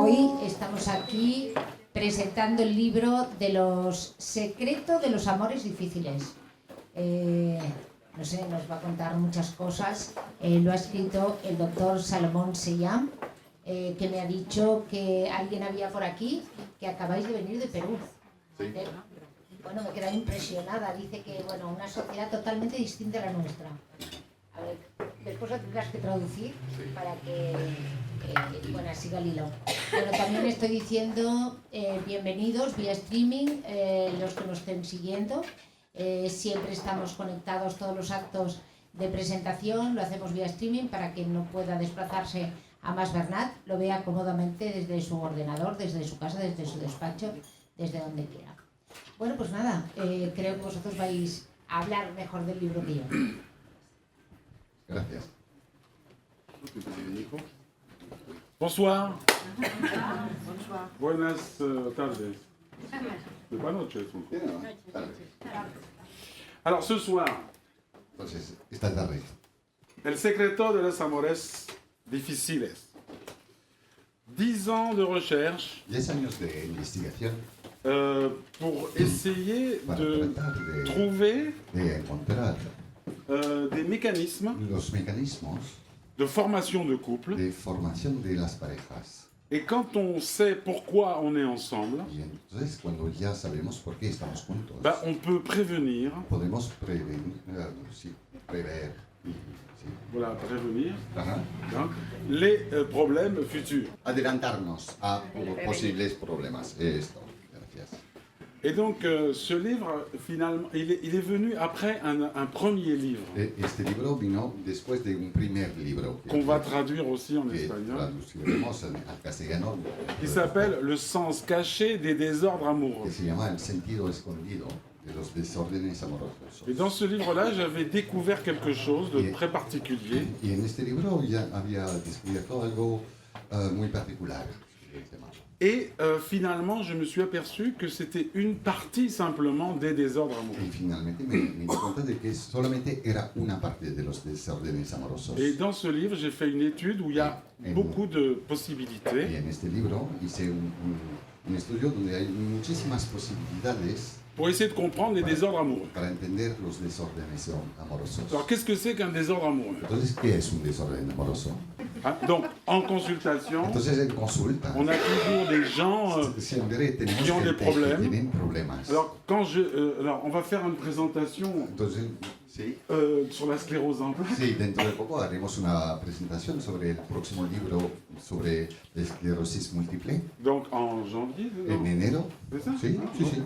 Hoy estamos aquí presentando el libro de los secretos de los amores difíciles. No sé, nos va a contar muchas cosas. Lo ha escrito el doctor Salomón Seyam, que me ha dicho que alguien había por aquí, que acabáis de venir de Perú. Sí. Bueno, me he quedado impresionada. Dice que, bueno, una sociedad totalmente distinta a la nuestra. A ver, después lo tendrás que traducir para que, bueno, siga el hilo. Pero también estoy diciendo bienvenidos vía streaming, los que nos estén siguiendo. Siempre estamos conectados, todos los actos de presentación lo hacemos vía streaming para que no pueda desplazarse a Mas Bernat, lo vea cómodamente desde su ordenador, desde su casa, desde su despacho, desde donde quiera. Bueno, pues nada, creo que vosotros vais a hablar mejor del libro que yo. Gracias. Bonsoir. Buenas tardes. Buenas noches. Alors ce soir, Entonces, esta tarde, el secreto de los amores difíciles. 10 ans de recherche 10 años de investigación pour essayer para de tratar de trouver encontrar des mécanismes los mecanismos de formation de couple. de formación de las parejas. Et quand on sait pourquoi on est ensemble, Y entonces, cuando ya sabemos por qué estamos juntos, on peut prévenir, podemos prever, sí, prever, sí, voilà, prévenir ajá, hein, les problèmes futurs. adelantarnos a posibles problemas. Esto, gracias. Et donc ce livre, finalement, il est venu après un premier livre Este libro vino después de un primer libro qu'on va traduire aussi en que espagnol, traduciremos al castellano, qui s'appelle Le sens caché des désordres que amoureux. se llama El sentido escondido de los desórdenes amorosos. Et dans ce livre-là, j'avais découvert quelque chose de très particulier. Y en este libro ya había descubierto algo muy particular. Et finalement, je me suis aperçu que c'était une partie simplement des désordres Y amoureux. finalmente me di cuenta de que solamente era una parte de los desórdenes amorosos. Et dans ce livre, j'ai fait une étude où il y a beaucoup de Y possibilités. en este libro hice un estudio donde hay muchísimas posibilidades Pour essayer de comprendre les désordres amoureux. para entender los desórdenes amorosos. Alors, qu'est-ce que c'est qu'un désordre amoureux? Entonces, ¿qué es un desorden amoroso? Hein, donc, en consultation, Entonces, en consulta, on a toujours des gens... siempre tenemos qui ont des gente problèmes. que tienen problemas. alors, alors, on va faire une présentation Entonces, sí, sur la sclérose en plaques. sí, dentro de poco haremos una presentación sobre el próximo libro sobre la esclerosis múltiple. Donc, en janvier, non? En enero. C'est ça? Sí, sí, sí.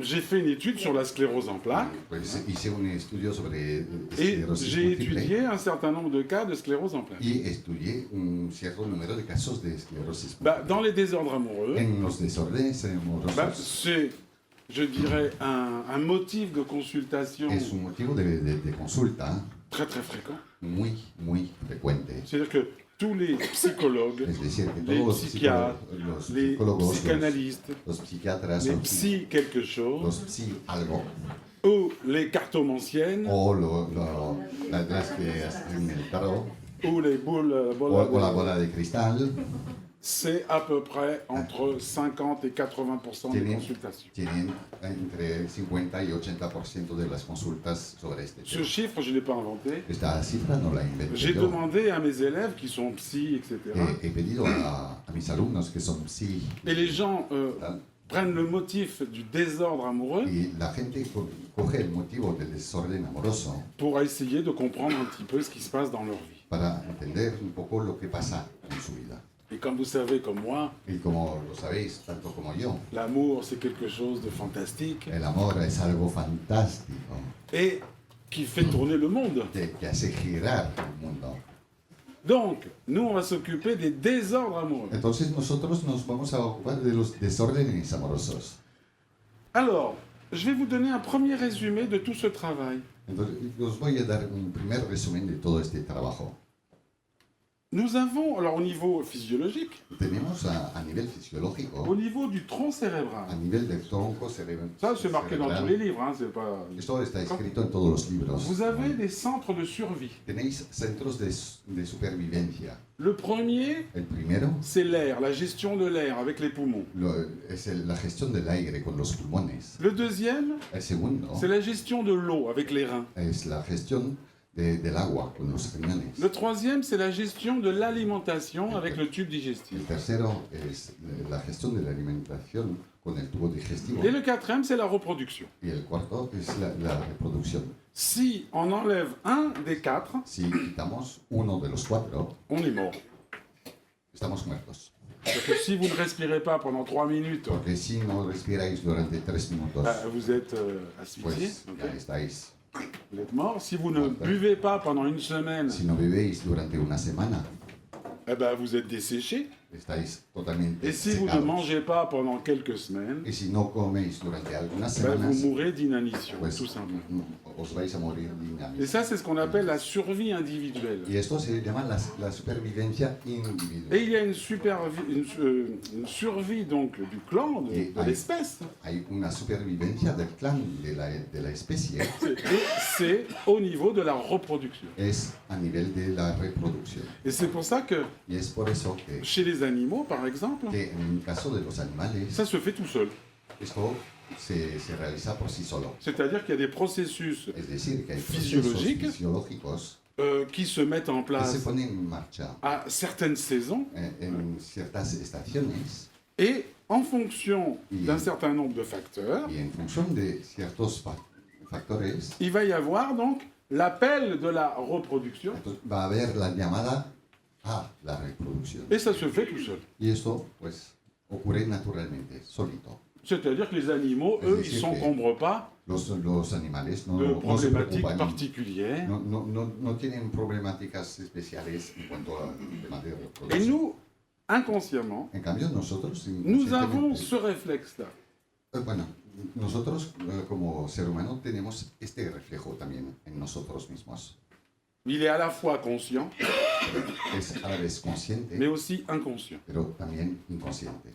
J'ai fait une étude sur la sclérose en plaques Pues hice un estudio sobre et esclerosis j'ai múltiple étudié un certain nombre de cas de sclérose en plaques. y estudié un cierto número de casos de esclerosis Dans múltiple. les désordres amoureux, En los desórdenes amorosos c'est, je dirais, un motif de consultation es un motivo de consulta très très fréquent. muy frecuente. C'est-à-dire que tous les psychologues, Es decir, que les todos psychiatres, los les psicólogos, psychanalystes, los psiquiatras, les los psy quelque chose, psi algo, ou les cartomanciennes, o las que hacen el tarot, ou les boules, o la bola de cristal, c'est à peu près entre 50 et 80% des tienen, consultations. tienen entre 50 y 80% de las consultas sobre este Ce tema. chiffre, je ne l'ai pas inventé. Esta cifra no la inventé J'ai yo. demandé à mes élèves qui sont psy, etc. He pedido a mis alumnos que son psi Et les gens prennent le motif du désordre amoureux y la gente coge el motivo del desorden amoroso pour essayer de comprendre un petit peu ce qui se passe dans leur vie. para entender un poco lo que pasa en su vida. Et comme vous savez, comme moi, Y como lo sabéis, tanto como yo, l'amour, c'est quelque chose de fantastique el amor es algo fantástico et qui fait tourner le monde. que hace girar el mundo. Donc, nous, on va s'occuper des désordres amoureux. Entonces nosotros nos vamos a ocupar de los desórdenes amorosos. Alors, je vais vous donner un premier résumé de tout ce travail. Entonces os voy a dar un primer resumen de todo este trabajo. Nous avons, alors au niveau physiologique, Tenemos a nivel au fisiológico, niveau du tronc cérébral. a nivel del tronco cerebral. Ça, c'est marqué dans tous les livres, hein, c'est pas... Esto está escrito en todos los libros. Vous avez des centres de survie. Tenéis centros de supervivencia. Le premier, El primero c'est l'air, la gestion de l'air avec les poumons. es la gestión del aire con los pulmones. Le deuxième, El segundo c'est la gestion de l'eau avec les reins. es la gestión del agua con los riñones. Le troisième, c'est la gestion de l'alimentation avec le tube digestif. El tercero es la gestión de la alimentación con el tubo digestivo. Et le quatrième, c'est la reproduction. Y el cuarto es la reproducción. Si on enlève un des quatre, Si quitamos uno de los cuatro, on est mort. estamos muertos. C'est-à-dire que si vous ne respirez pas pendant 3 minutes, Porque si no respiráis durante 3 minutos, vous êtes asphyxié, pues ya estáis. vous êtes mort. Si vous ne buvez pas pendant une semaine, Si no bebéis durante una semana, vous êtes desséché. estáis totalmente Et si vous ne secados. mangez pas pendant quelques semaines, Y si no coméis durante algunas vous semanas, mourrez d'inanition, pues tout simplement. os vais a morir de Et inanición. ça, c'est ce qu'on appelle la survie individuelle. Y esto se llama la supervivencia Et individual. il y a une survie donc du clan, de l'espèce. Hay una supervivencia del clan, de la especie, Et c'est au niveau de la reproduction. es a nivel de la reproducción. Et c'est pour ça que Y es por eso que, chez les animaux, par exemple, en el caso de los animales, ça se fait tout seul. esto se realiza por sí solo. C'est-à-dire qu'il y a des processus Es decir, que hay Fisiológico. procesos fisiológicos qui se mettent en que se place ponen en marcha à certaines saisons en ciertas estaciones et en fonction d'un certain nombre de facteurs, y en función de ciertos factores, il va y avoir donc l'appel de la reproduction entonces va a haber la llamada a la reproducción. et ça se fait tout seul. Y esto, pues, ocurre naturalmente, solito. C'est-à-dire que les animaux, eux, ils ne s'encombrent pas Los animales de no se problématiques preocupan, particulières. no tienen problemáticas especiales en cuanto al tema de Et reproducción. nous, inconsciemment, En cambio, nosotros, nous avons inconscientemente, ce réflexe-là. bueno, nosotros como ser humano tenemos este reflejo también en nosotros mismos. Il est à la fois conscient, Es a la vez consciente, mais aussi inconscient. pero también inconsciente.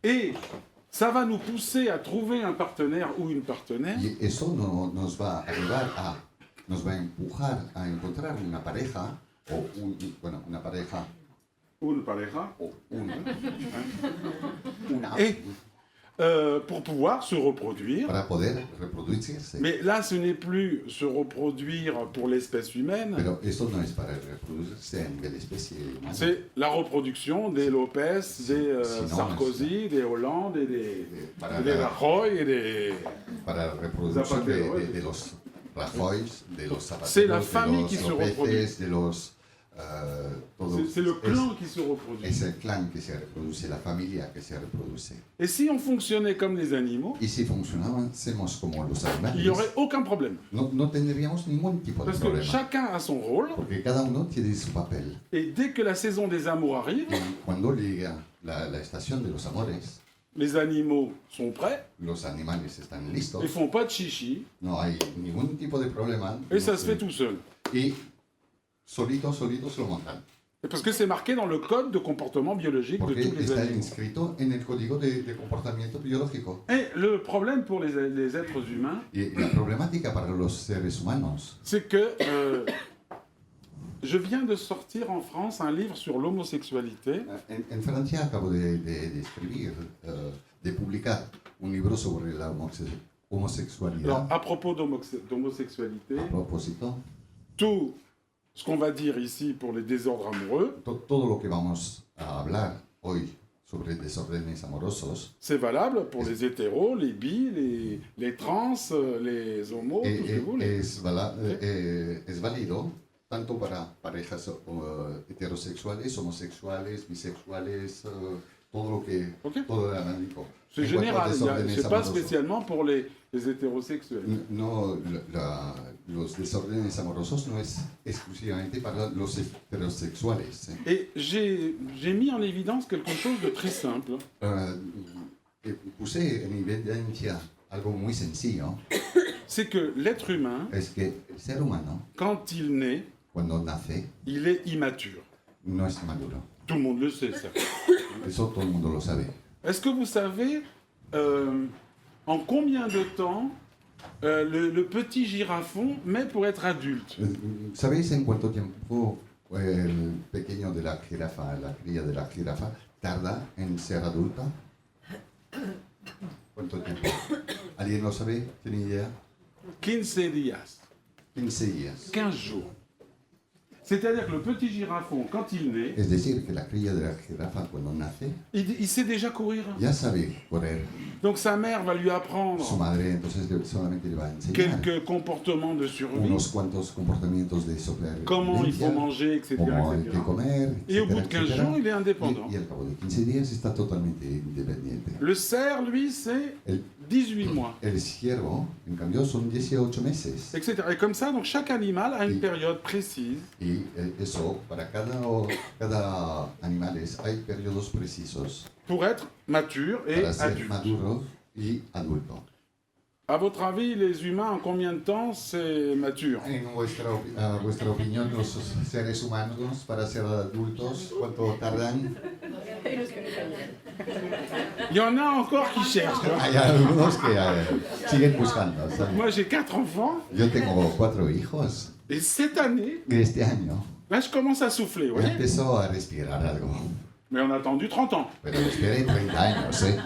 Et ça va nous pousser à trouver un partenaire ou une partenaire Y eso nos va a ayudar nos va a empujar a encontrar una pareja, o una pareja, ou une pareja, o una, et pour pouvoir se reproduire. para poder reproducirse. Mais là, ce n'est plus se reproduire pour l'espèce humaine, Pero esto no es para reproducirse a nivel especie humana. c'est la reproduction des Lopez, des Sinon, Sarkozy, des Hollande et des Para, Rajoy et des... para la reproducción Zapatero, de los Rajoy, de los Zapateros, C'est la de famille los qui se Lópezes, reproduit. de los... todo. C'est le clan qui se reproduit. Es el clan que se reproduce, la familia que se reproduce. Et si on fonctionnait comme les animaux, Y si funcionásemos como los il animales, n'y aurait aucun problème. no tendríamos ningún tipo de Parce que problema. chacun a son rôle, Porque cada uno tiene su papel. et dès que la saison des amours arrive, Y cuando llega la estación de los amores, les animaux sont prêts, los animales están listos, ils font pas de chichi, no hay ningún tipo de problema. et ça se fait tout seul. Y solitos se lo montan. Et parce que c'est marqué dans le code de comportement biologique de Porque tous les está animaux. inscrito en el código de comportamiento biológico. Et le problème pour les êtres humains, Y la problemática para los seres humanos c'est que je viens de sortir en France un livre sur l'homosexualité. En Francia acabo de escribir, de publicar un libro sobre la homosexualidad. Alors, à propos d'homosexualité, A propósito, tout ce qu'on va dire ici pour les désordres amoureux, todo lo que vamos a hablar hoy sobre desórdenes amorosos c'est valable pour les hétéros, les bi, les trans, les homos, tout ce que vous voulez. es válido tanto para parejas heterosexuales, homosexuales, bisexuales, todo lo que Ok. todo el abanico. C'est En cuanto a général, desórdenes c'est pas amorosos. spécialement pour les hétérosexuels. No, los desórdenes amorosos no es exclusivamente para los heterosexuales. Et j'ai mis en évidence quelque chose de très simple. Puse en evidencia algo muy sencillo, C'est que l'être humain, es que el ser humano, quand il naît, cuando nace, il est immature. no está maduro. Tout le monde le sait, ça. Eso todo el mundo lo sabe. Est-ce que vous savez en combien de temps le petit girafon met pour être adulte? ¿Sabéis en cuánto tiempo el pequeño de la jirafa, la cría de la jirafa, tarda en ser adulta? ¿Cuánto tiempo? ¿Alguien lo sabe? ¿Tiene idea? 15 días. 15 días. 15 jours. C'est-à-dire que le petit girafon, quand il naît, Es decir, que la cría de la jirafa cuando nace il sait déjà courir. ya sabe correr. Donc sa mère va lui apprendre Su madre entonces solamente le va a enseñar quelques comportements de survie, unos cuantos comportamientos de comment il faut sobrevivencia, manger, etc. cómo hay etc. que comer, Et au bout de etcétera, 15 etcétera. jours, il est indépendant. Y al cabo de 15 días está totalmente independiente. Le cerf, lui, c'est El, 18 mois, el ciervo, en cambio, son 18 meses. etc. Et comme ça, donc chaque animal a une période précise. Y eso, para cada animal hay periodos precisos Pour être mature et para ser adulte. maduro y adulto. À votre avis, les humains, en combien de temps c'est mature? En vuestra opinión, los seres humanos para ser adultos, ¿cuánto tardan? Il y en a encore qui cherchent. Hein. Hay algunos que siguen buscando. ¿Sabes? Moi, j'ai 4 enfants Yo tengo 4 hijos et cette année, y este año là, je commence à souffler, vous ya voyez? empezó a respirar algo. Mais on a attendu 30 ans, Pero esperé 30 años, ¿eh?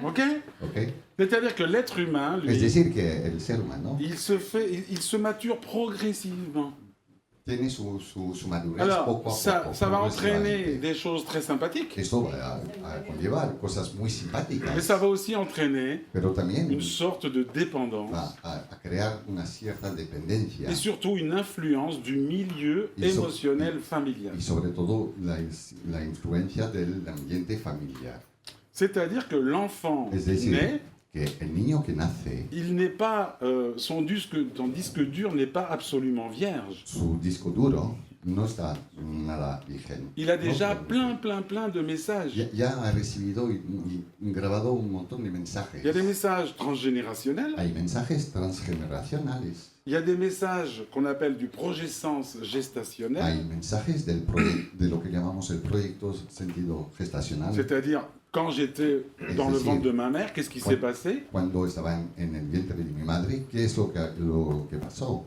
ok? ¿Ok? C'est-à-dire que l'être humain, Es lui, decir, que el ser humano il se mature progressivement. tiene su madurez Alors, poco a ça poco. va entraîner progresivamente. des choses très sympathiques, Esto va a conllevar cosas muy mais simpáticas, ça va aussi entraîner pero también une sorte de dépendance va a crear una cierta dependencia et surtout une influence du milieu Ils sont- émotionnel familial. y sobre todo la influencia del ambiente familiar. C'est-à-dire que l'enfant Es decir, naît, que el niño que nace, il n'est pas, son disque dur n'est pas absolument vierge. su disco duro no está nada virgen. Il a déjà No, plein de messages. ya ha recibido y grabado un montón de Il y a mensajes. des messages transgénérationnels, Hay mensajes transgeneracionales. il y a des messages qu'on appelle du progescence gestationnel, Hay mensajes de lo que llamamos el proyecto sentido gestacional. c'est-à-dire quand j'étais dans le ventre de ma mère, qu'est-ce qui s'est passé? Cuando estaba en el vientre de mi madre, ¿qué es lo que pasó?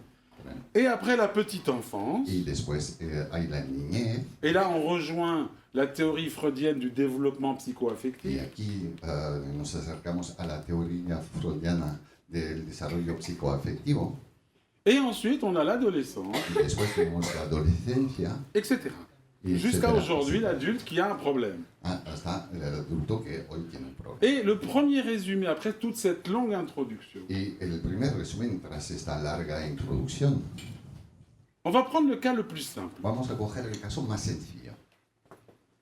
Et après la petite enfance, Y después hay la niñez, et là on rejoint la théorie freudienne du développement y psychoaffectif, aquí nos acercamos a la teoría freudiana del desarrollo psicoafectivo, et ensuite on a l'adolescence, y después tenemos la adolescencia, etc. y Jusqu'à etcétera, aujourd'hui, etcétera. l'adulte qui a un problème. Hasta el adulto que hoy tiene un problema. Et le premier résumé, après toute cette longue introduction, Y el primer resumen tras esta larga introducción, on va prendre le cas le plus simple. vamos a coger el caso más sencillo.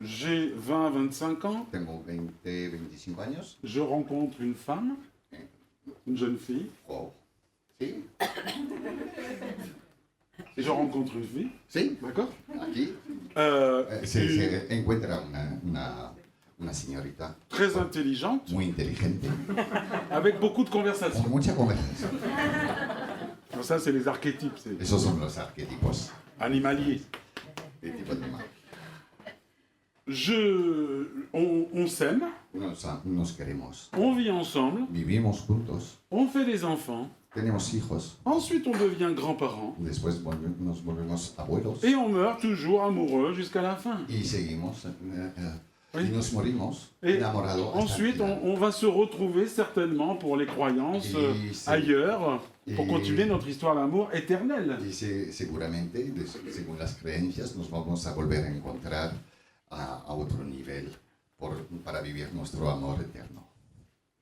J'ai 20-25 ans, Tengo 20-25 años. je rencontre une femme, une jeune fille, Oh. ¿Sí? et je rencontre une fille, ¿Sí? d'accord? Aquí Une- se encuentra una señorita Très intelligente, muy inteligente, avec beaucoup de con conversations. mucha conversación. Donc ça, c'est les archétypes, c'est Esos son los arquetipos animalier. de tipo de animal. On s'aime, Nos queremos, on vit ensemble, vivimos juntos, on fait des enfants, tenemos hijos, ensuite on devient grands-parents, después nos volvemos abuelos et on meurt toujours amoureux jusqu'à la fin. y seguimos Oui. y nos morimos Et enamorados. hasta el ensuite, final. on va se retrouver certainement pour les croyances Et c'est- ailleurs, pour et- continuer notre histoire d'amour éternelle. Y seguramente, según las creencias, nos vamos a volver a encontrar a otro nivel para vivir nuestro amor eterno.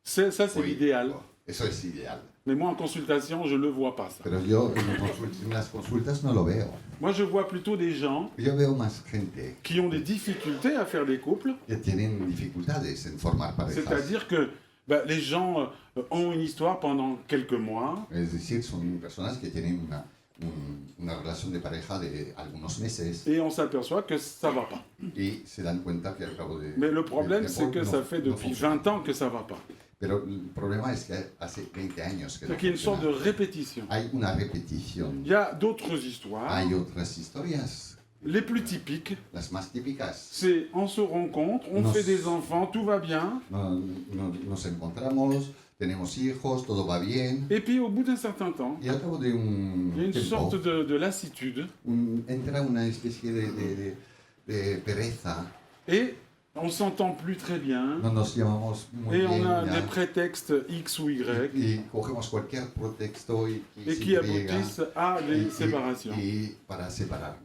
Ça, c'est Oui. l'idéal. Eso es ideal. Mais moi, en consultation, je ne le vois pas, ça. Pero yo en las consultas no lo veo. Moi, je vois plutôt des gens Yo veo más gente qui ont des difficultés à faire des couples. que tienen dificultades en formar parejas. C'est-à-dire que les gens ont une histoire pendant quelques mois, Es decir, son personas que tienen una relación de pareja de algunos meses et on s'aperçoit que ça va pas. y se dan cuenta que al cabo de... Mais le problème, del c'est tiempo que no- ça fait no depuis funciona. 20 ans que ça va pas. Pero el problema es que hace 20 años que no C'est qu'il y a une sorte de funciona. répétition. Hay una repetición. Il y a d'autres histoires Hay otras historias les plus typiques, Las más típicas, c'est on se rencontre, on Nos- fait des enfants, tout va bien, nos encontramos, tenemos hijos, todo va bien, et puis au bout d'un certain temps, y al cabo de un il y a une tiempo, sorte de lassitude, entra una especie de pereza, et on s'entend plus très bien, no nos llevamos muy et bien on a ya, des prétextes X ou Y, y cogemos cualquier pretexto et X, qui Y, aboutissent à des séparations. y para separarnos.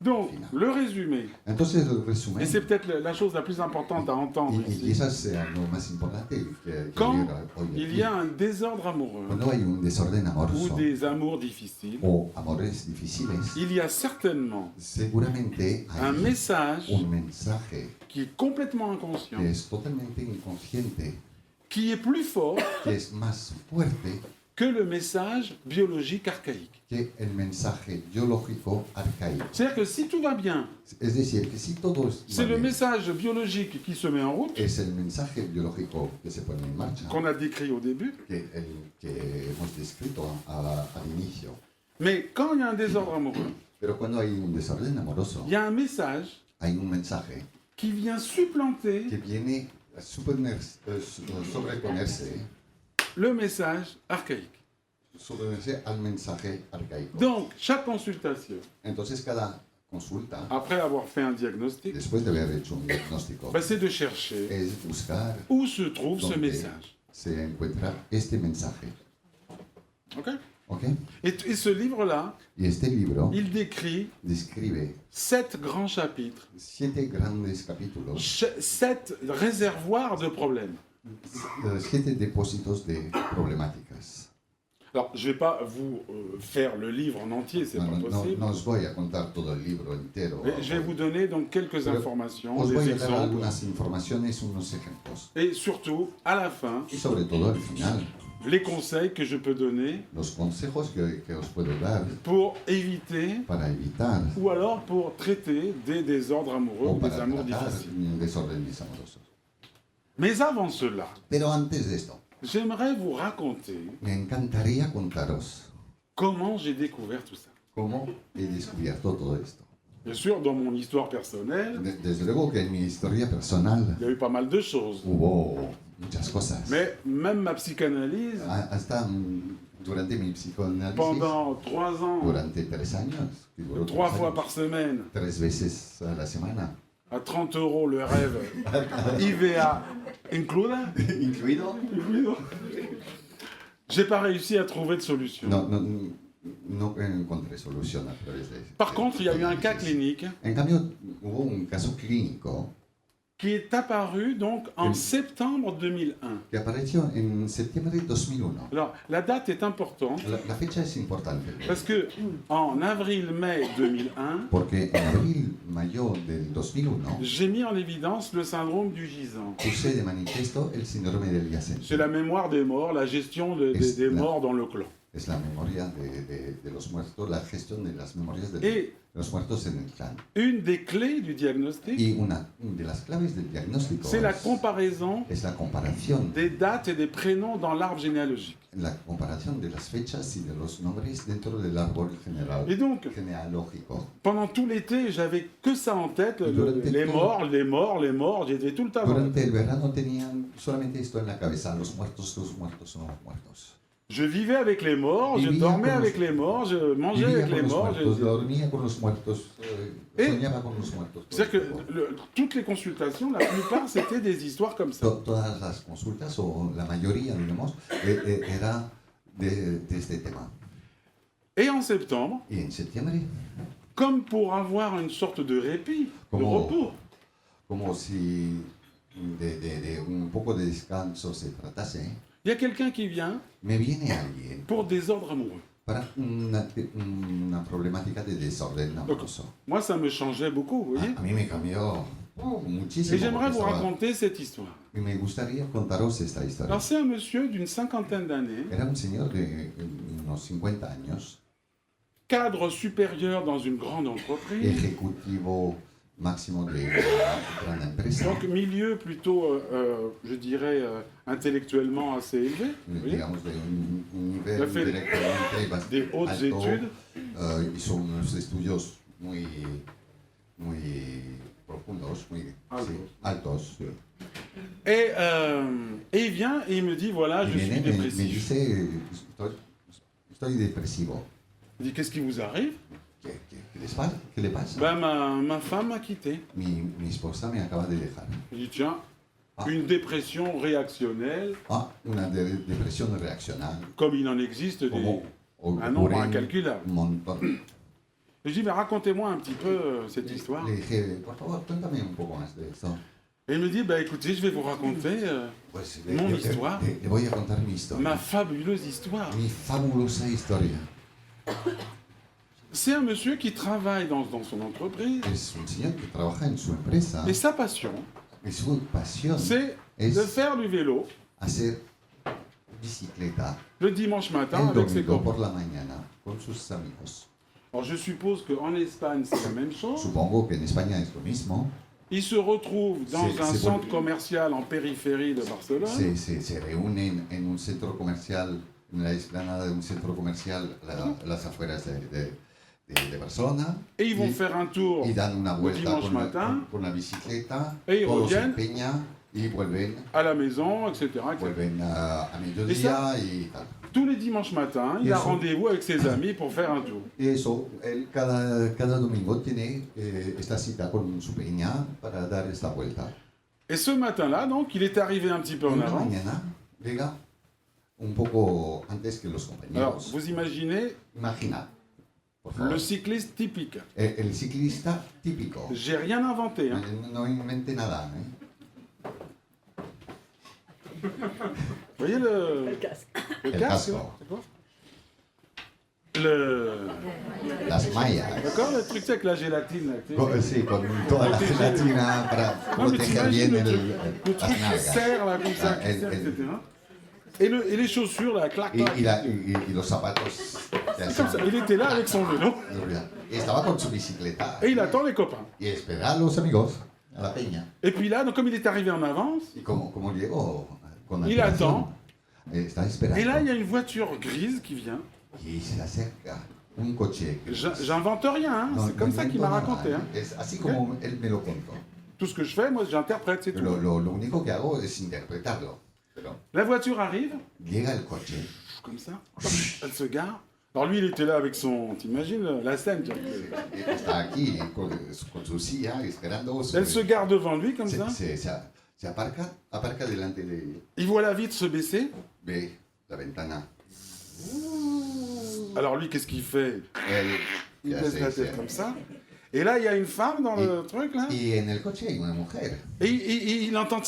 Donc, Final. le résumé, Entonces, el resumen, et c'est peut-être la chose la plus importante à entendre y ici, eso es lo más importante que quand llega hoy il aquí. y a un désordre amoureux Cuando hay un desorden ou amoroso des amours difficiles, o amores difíciles, il y a certainement seguramente un hay message un mensaje qui est complètement inconscient, que es totalmente inconsciente, qui est plus fort que es más fuerte que le message biologique archaïque. que el mensaje biológico arcaico. C'est-à-dire que si tout va bien, Es decir, que si todo va c'est le bien, message biologique qui se met en route, es el mensaje biológico que se pone en marcha, qu'on a décrit au début, que hemos descrito al inicio. mais quand il y a un désordre amoureux, Pero cuando hay un desorden amoroso, il y a un message hay un mensaje qui vient supplanter que viene a sobreponerse le message archaïque. al mensaje arcaico. Donc, chaque consultation, Entonces cada consulta, après avoir fait un diagnostic, después de haber hecho un diagnóstico, c'est de chercher es buscar où se trouve ce donde message. se encuentra este mensaje. Ok? ¿Ok? Et ce livre-là, Y este libro il décrit describe 7 grands chapitres, 7 grandes capítulos, 7 réservoirs de problèmes. 7 depósitos de problemáticas. Alors, je ne vais pas vous faire le livre en entier, c'est No, pas no, no, possible. no os voy a contar todo el libro entero. Mais je vais vous donner donc quelques Pero informations, Os des voy a dar exemples, algunas informaciones, unos ejemplos. et surtout, à la fin, Y sobre todo al final, les conseils que je peux donner los consejos que os puedo dar pour éviter para evitar ou alors pour traiter des désordres amoureux o ou des para amours tratar difficiles. desórdenes amorosos. Mais avant cela, Pero antes de esto, j'aimerais vous raconter me encantaría contaros comment j'ai découvert tout ça. cómo he descubierto todo esto. Bien sûr, dans mon histoire personnelle, Desde luego que en mi historia personal il y a eu pas mal de choses. hubo muchas cosas. Mais même ma psychanalyse, Hasta durante mi psicoanálisis, pendant 3 ans, durante 3 años, que duró 3 3 fois años, par semaine, 3 veces a la semana, à 30 € le rêve, IVA includa, incluido, j'ai pas réussi à trouver de solution. no encontré solución a través de. Par contre, il y a eu un cas clinique En cambio, hubo un caso clínico qui est apparu donc en Oui. septembre 2001. que apareció en septiembre de 2001. Alors, la date est importante La fecha es importante parce que en avril-mai 2001, porque en abril-mayo del 2001 j'ai mis en évidence le syndrome du gisant. puse de manifiesto el síndrome del yacente. C'est la mémoire des morts, la gestion des morts dans le clan. Es la memoria de los muertos, la gestión de las memorias de Et los muertos en el clan. une des clés du diagnostic, Y una de las claves del diagnóstico c'est la comparaison es la comparación, des dates et des prénoms dans l'arbre généalogique. la comparación de las fechas y de los nombres dentro del árbol general, Et donc, genealógico. pendant tout l'été, j'avais que ça en tête, Durante les tout- morts, les morts, les morts, j'étais tout le temps. Durante el verano tenían solamente esto en la cabeza, los muertos, los muertos, los muertos. Je vivais avec les morts, je Vivía dormais con los- avec les morts, je mangeais Vivía avec les con los morts. muertos, dormía con los muertos, Et- soñaba con los muertos. todo C'est-à-dire el que tiempo. toutes les consultations, la plupart, c'était des histoires comme ça. Todas las consultas, o la mayoría, digamos, era de este tema. Et en septembre, Y en septiembre, comme pour avoir une sorte de répit, de Comment- repos, como si de un poco de descanso se tratase, il y a quelqu'un qui vient me viene alguien pour désordre amoureux. para una problemática de desorden amoroso. Moi, ça me changeait beaucoup, vous voyez. A mí me cambió muchísimo. Et j'aimerais porque vous estaba- raconter cette histoire. Y me gustaría contaros esta historia. Alors, c'est un monsieur d'une 50aine d'années, Era un señor de unos 50 años, cadre supérieur dans une grande entreprise, ejecutivo máximo de una gran empresa, donc milieu plutôt, je dirais, intellectuellement assez élevé, vous voyez. digamos de un nivel Il a fait directamente des hautes alto, études, hizo unos estudios muy muy profundos, muy Altos. sí, altos. Et il vient et il me dit, voilà, Y je suis viene, me dépressif. dice, estoy depresivo. Il dit, qu'est-ce qui vous arrive? ¿Qué le pasa? Ben, ma femme m'a quitté. Mi esposa me acaba de dejar. Il dit, tiens, Ah. une dépression réactionnelle, Ah, una depresión reaccional. comme il en existe Como un nombre ocurre incalculable. un montón. Et je dis, mais racontez-moi un petit peu cette histoire. Le dije, por favor, cuéntame un poco más de esto. Et il me dit, bah écoutez, je vais vous raconter Pues Mon histoire. le voy a contar mi historia. ma fabuleuse histoire. Mi fabulosa historia. C'est un monsieur qui travaille dans son entreprise, Es un señor que trabaja en su empresa et sa passion, y su pasión c'est es de faire du vélo hacer bicicleta le dimanche matin el avec ses domingo copains. por la mañana con sus amigos. Alors je suppose qu'en Espagne, c'est la même chose. Supongo que en España es lo mismo. Ils se retrouvent dans C'est- un c'est centre bon. commercial en périphérie de Barcelone. Se reúnen en un centro comercial, en la explanada de un centro comercial a las afueras de Barcelona. Et ils vont faire un tour Y dan una vuelta dimanche matin. con la bicicleta, Et ils todos se reviennent. empeñan y vuelven, à la maison, etc. etc. vuelven a mediodía y tal. Tous les dimanches matins, il Et a ça- rendez-vous avec ses amis pour faire un tour. Y eso, él cada domingo tiene esta cita con su peña para dar esta vuelta. Et ce matin-là, donc, il est arrivé un petit peu en Una avance. mañana llega un poco antes que los Alors, compañeros. vous imaginez Imagina, por favor, le cycliste typique. el ciclista típico. J'ai rien inventé. Hein. No invente nada, ¿eh? Vous voyez le casque El casco. c'est quoi le... Las mallas. D'accord, le truc c'est avec la gélatine. Là, tu sais. Sí, con toda la gelatina para Non, mais proteger bien t'imagines le las truc qui nalgas. serre là comme ça, Ah, qui serre, etc. Et les chaussures là, clac, clac. Y los zapatos. C'est comme ça. Il était là avec son vélo Y estaba con su bicicleta. et il attend les copains. Y espera a los amigos, a la peña. Et puis là, donc, comme il est arrivé en avance, Y como llegó con Il antelación, attend. Está esperando. et là il y a une voiture grise qui vient. Y se acerca un coche. J'invente rien, hein. No, C'est comme no ça qu'il m'a invento raconté. nada, Hein. Es así como él me lo contó. Tout ce que je fais, moi j'interprète, c'est tout. Lo único que hago es interpretarlo. Pero La voiture arrive, llega el coche. comme ça, hop, elle se gare. Alors lui il était là avec son, t'imagines la scène, tu vois. Está aquí con su silla esperando. Elle se gare devant lui comme ça, Se aparca delante de él. il voit la vitre se baisser. Ve la ventana. Alors lui qu'est-ce qu'il fait? Il Ya baisse sé, la sé. tête comme ça. Et là il y a une femme dans le truc là, Y en el coche hay una mujer. et il entend...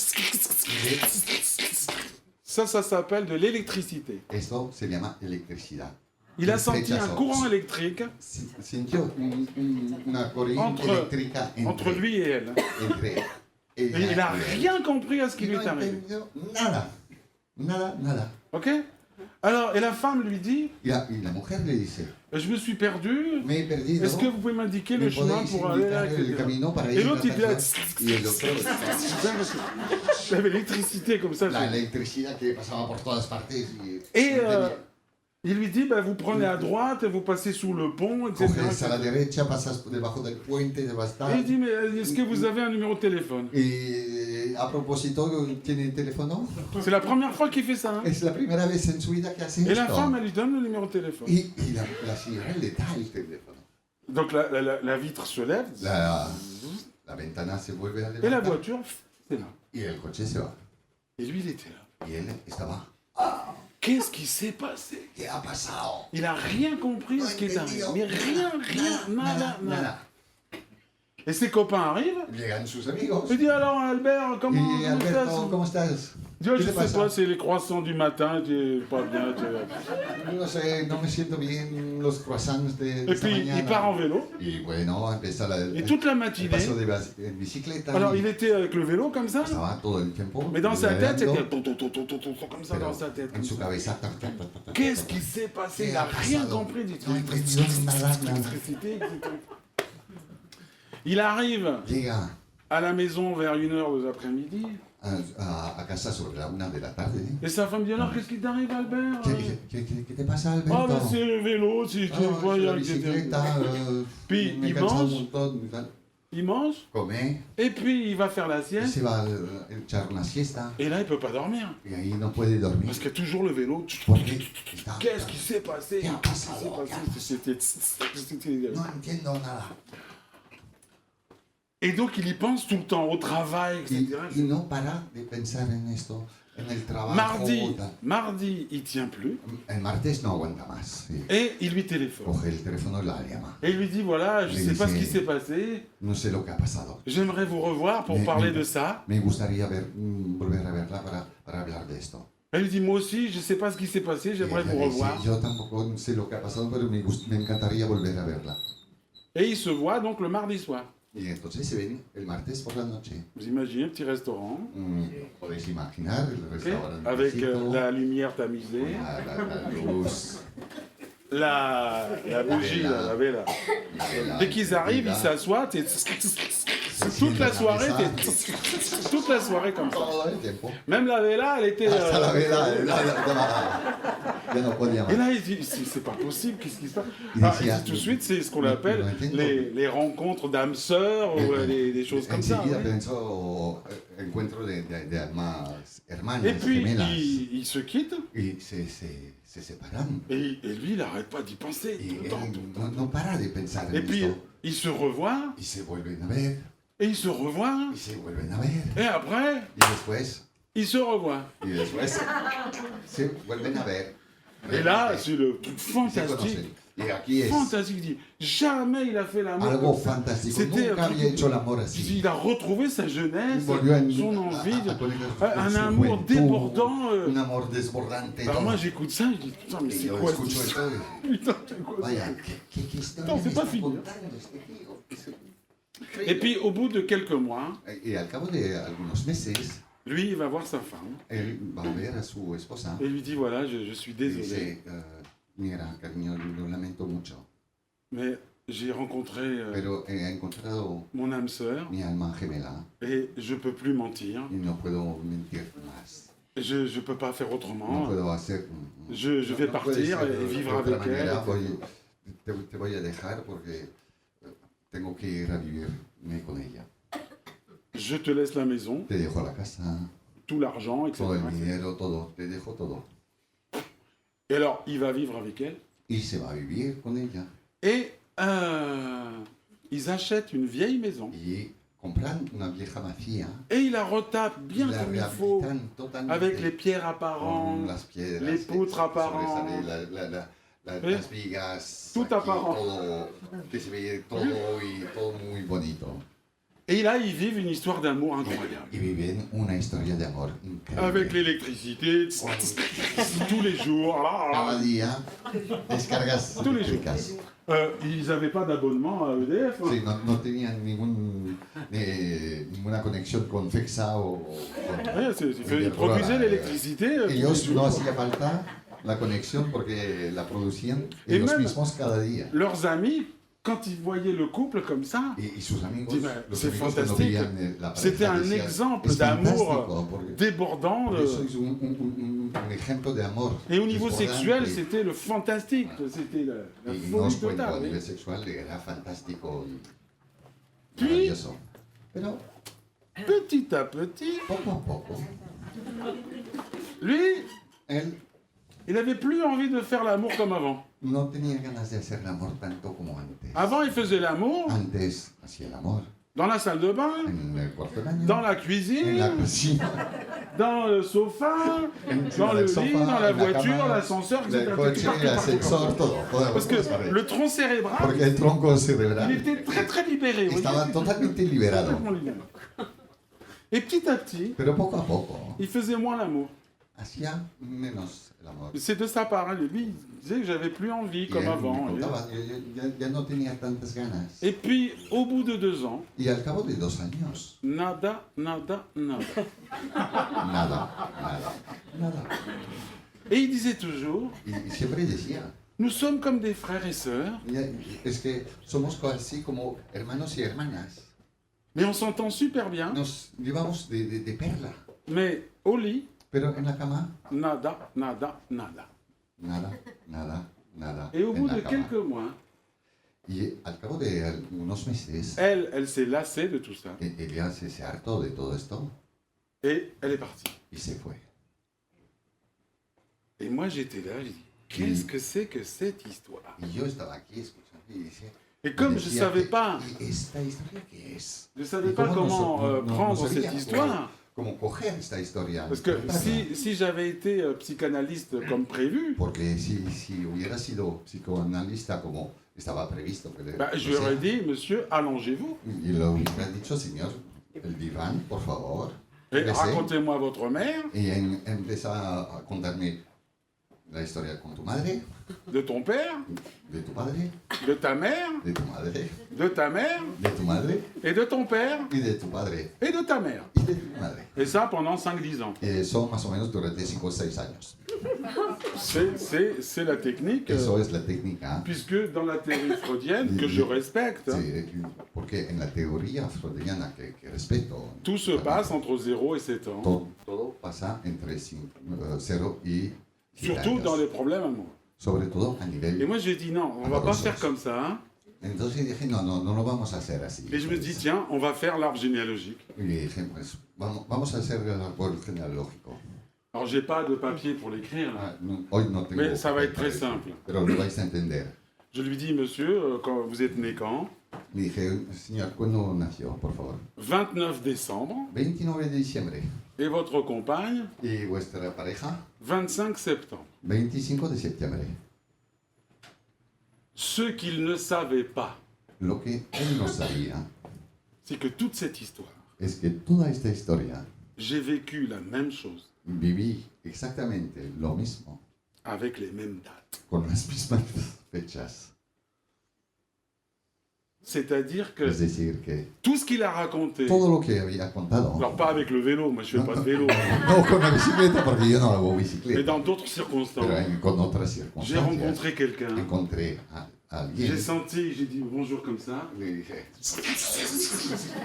Ça s'appelle de l'électricité. Esto se llama electricidad. Il a senti un courant électrique Sintió una corriente eléctrica entre lui et elle. entre Et il n'a rien compris à ce qui Y lui no est arrivé. entendió nada. Ok? Alors, et la femme lui dit, Y la mujer le dice, je me suis perdu, me he perdido. est-ce que vous pouvez m'indiquer ¿Me le chemin podéis pour aller là, indicar el etc. camino para Et ir a l'autre, il dit, tal lado? Y el otro, il avait l'électricité comme ça. la electricidad que pasaba por todas partes. Et il lui dit, bah, vous prenez à droite, et vous passez sous le pont, etc. Coges a la derecha, pasas debajo del puente, te vas a Et il estar. dit, mais est-ce que vous avez un numéro de téléphone? Y a propósito, ¿tiene teléfono? C'est la première fois qu'il fait ça. Hein. Es la primera vez en su vida que hace Et la esto. femme, elle lui donne le numéro de téléphone. Y la señora le da el teléfono. Donc la vitre se lève, La ventana se vuelve a et la levantar voiture, c'est là. y el coche se va. Et lui, il était là. Y él estaba, Qu'est-ce qui s'est passé? ¿qué ha pasado? Il a rien compris à ce qui est arrivé. Mais rien, nada. Et ses copains arrivent. Llegan sus amigos. Il dit alors Albert, comment Y estás? Alberto, ¿cómo estás? Il dit, ah, ¿Qué je te sais pasa? pas, c'est les croissants du matin, t'es pas bien. t'es- No sé, no me siento bien los croissants de Et esta puis mañana. il part en vélo. Y bueno, empieza Et toute la el matinée. paso en bicicleta. Alors y il était avec le vélo comme ça. estaba todo el tiempo. Mais dans sa tête, pedaleando, c'était comme ça pero dans sa tête. en su cabeza. Qu'est-ce qui s'est passé? Il a rien compris du tout. No entendió nada. Électricité, etc. Il arrive Llega à la maison vers 1h de l'après-midi. a casa sobre la 1 de la tarde. Et sa femme dit alors qu'est-ce qui t'arrive Albert? ¿Qué te pasa, Alberto? Ah mais c'est le vélo, c'est Ah, quoi, la etc. bicicleta, Puis me he il cansado un mange. montón. Y tal. il mange, come, et puis il va faire la y sieste, se va a echar una siesta et là il peut pas dormir. y ahí no puede dormir. Parce qu'il y a toujours le vélo. Porque está, Qu'est-ce qui s'est passé? ¿Qué ha Qu'est-ce qui pasado? s'est passé? C'était- no entiendo nada. Et donc il y pense tout le temps au travail, etc. Y no para de pensar en esto, en el trabajo. Mardi, il tient plus, El martes no aguanta más. Sí. et il lui téléphone. Coge el teléfono y la llama. Et il lui dit, voilà, je Le sais pas ce dice- qui s'est passé, No sé lo que ha pasado. j'aimerais vous revoir pour Mais- parler mais- de ça. Me gustaría volver a verla para hablar de esto. Elle lui dit, moi aussi, je sais pas ce qui s'est passé, Y j'aimerais ella vous le dice, revoir. yo tampoco sé lo que ha pasado, pero me encantaría volver a verla. Et ils se voient donc le mardi soir. Y entonces se ven el martes por la noche. Vous imaginez un petit restaurant, Podéis imaginar el ok, restaurante. avec la lumière tamisée, la luz. la bougie, vela. la vela. la vela, Dès qu'ils la arrivent, vela. ils s'assoient, et toute la soirée, toute la soirée comme ça. Todo el tiempo. Même la vela, elle était... Hasta la vela, ya no podía Et más. là, il dit, c'est pas possible, qu'est-ce qui se passe? Il Ah, decía, tout de suite, c'est ce qu'on no appelle entiendo. les rencontres d'âmes sœurs ou des choses comme ça. Enseguida Ouais. pensó encuentro de almas hermanas, Et puis, gemelas. ils se quittent, Y se separan. et lui, il n'arrête pas d'y penser Y tout le temps. él Tout le temps. no para de pensar Et en puis, esto. ils se revoient, Y se vuelven a ver, et ils se revoient, y se vuelven a ver. et après, Y ils se revoient. después se vuelven a ver. Et là, c'est le truc Y se fantastique. conocen. Y aquí es Fantastique, il dit, jamais il a fait l'amour. algo comme ça. fantástico. C'était Nunca un truc- había hecho el amor así. Il a retrouvé sa jeunesse, Volvió a- son envie, a conectar un con su amour juventud, débordant. Un amor desbordante. Alors todo. moi j'écoute ça, je dis putain mais Y c'est yo quoi escucho cette esto y, Putain, c'est quoi ça vaya, ¿qué historia No, c'est me pas está fini. contando este tío? Et puis au bout de quelques mois, Y al cabo de algunos meses, lui il va voir sa femme él va a ver a su esposa et lui dit voilà je suis y désolé, dice, mira, cariño, lo lamento mucho, mais j'ai rencontré pero he encontrado mon âme sœur mi alma gemela et je peux plus mentir, y no puedo mentir más. je peux pas faire No autrement, puedo hacer... je vais no puede partir ser et de vivre otra avec manera. elle. Te voy a dejar porque tengo que ir a vivirme con ella. Je te laisse la maison, Te dejo la casa, tout l'argent, etc. todo el dinero, todo, te dejo todo. Et alors il va vivre avec elle Y se va a vivir con ella. et ils achètent une vieille maison Y compran una vieja vacía. et ils la retapent bien y la comme il faut, rehabilitan totalmente. avec les pierres Con apparentes, las piedras, les poutres apparentes. ¿Eh? las vigas, Tout aquí, apparent. todo, que se ve todo y todo muy bonito. Et là, ils vivent une histoire d'amour incroyable. Y viven una historia de amor increíble. Avec l'électricité, tous les jours. Cada día descargas Tous les jours. eléctricas. Ils n'avaient pas d'abonnement à EDF. Sí, no tenían ninguna conexión con FEXA o Ouais, ils produisaient l'électricité. tous les ellos no jours. hacía falta la conexión porque la producían Y ellos même- mismos cada día. Leurs amis, quand ils voyaient le couple comme ça, Y sus amigos, Dis, mais los c'est amigos cuando fantastique. veían la pareja c'était un decían, exemple "Es d'amour fantástico, porque débordant. sois un ejemplo de amor. Et au niveau desbordante". sexuel, c'était le fantastique. C'était la Y folie nos cuento, a totale. nivel sexual era fantástico y Puis- maravilloso. Pero Petit à petit, poco a poco, lui, él il n'avait plus envie de faire l'amour comme avant. no tenía ganas de hacer el amor tanto como antes. Avant, il faisait l'amour Antes hacía el amor dans la salle de bain, en el cuarto de baño, dans la en la cuisine, cocina, dans le sofa, encima dans le del lit, sofá, dans la en la voiture, cama, l'ascenseur, etc. del coche, Partout, el partout, ascensor, partout. todo. Parce que le tronc cérébral, Porque el tronco il cerebral était très très libéré. vous estaba voyez, totalmente liberado. complètement libéré. Et petit à petit, Pero poco a poco il faisait moins l'amour. hacía menos el amor. C'est de sa part. Hein. Lui, il disait que j'avais plus envie Y comme él me avant. contaba, ya no tenía tantas ganas. Et puis, au bout de 2 ans, Y al cabo de 2 años, nada, nada, nada. nada, nada. Et il disait toujours, Y siempre decía, nous sommes comme des frères et sœurs, es que somos así como hermanos y hermanas. mais on s'entend super bien. Nos llevamos de perla, Mais au lit, pero en la cama, nada, nada, nada. nada, nada, nada. Et au en bout la de cama. quelques mois, Y al cabo de unos meses, Elle s'est lassée de tout ça ella se hartó de todo esto et elle est partie. y se fue. Et moi, j'étais là, j'ai dit, qu'est-ce que c'est que cette histoire? Y yo estaba aquí escuchando y decía, Et comme je ne decía, savais pas, ¿y esta historia qué es? je savais ¿Y pas cómo comment no prendre sabía cette histoire, cómo coger esta historia? parce que contarla? si j'avais été psychanalyste comme prévu, Porque si hubiera sido psicoanalista como estaba previsto, que bah, je lo lui aurais sea, dit, monsieur, allongez-vous y le hubiera dicho, señor, el diván, por favor, et Laissez. racontez-moi votre mère, y empieza a contarme la historia con tu madre, de ton père, de tu padre, de ta mère, de tu madre, de ta mère, de tu madre et de ton père, y de tu padre et de ta mère. y de tu madre. Et ça pendant 5-10 ans. Eso más o menos durante 5 o 6 años. C'est la technique, Eso es la técnica. puisque dans la théorie freudienne, que je respecte, Sí, porque en la teoría freudiana que respeto, tout se passe entre 0 et 7 ans, todo pasa entre 0 y 7 surtout años. dans les problèmes amoureux. Sobre todo a Et nivel. moi j'ai dit non, on va pas faire comme ça. Hein. Entonces dije, no lo vamos a hacer así. Et je me dis tiens, on va faire l'arbre généalogique. Y dije, pues vamos a hacer el árbol genealógico. Alors j'ai pas de papier pour l'écrire là. Hoy no tengo. Mais ça va être très papel, simple. Pero lo vais a entender. Je lui dis monsieur, quand vous êtes né quand? Le dije, señor, ¿cuándo nació, por favor? 29 décembre. 29 de diciembre. Et votre compagne? Y vuestra pareja, 25 septembre. 25 de septiembre. Ce qu'il ne savait pas, Lo que él no sabía c'est que toute cette histoire, es que toda esta historia j'ai vécu la même chose viví exactamente lo mismo, avec les mêmes dates. con las mismas fechas. C'est-à-dire que Es decir, que tout ce qu'il a raconté, todo lo que había contado, alors pas avec le vélo, moi je fais pas de vélo, no con la bicicleta, porque yo no hago mais bicicleta, dans d'autres circonstances, pero con otras j'ai circunstancias rencontré quelqu'un, encontré a alguien. j'ai senti, j'ai dit bonjour comme ça, Le dije,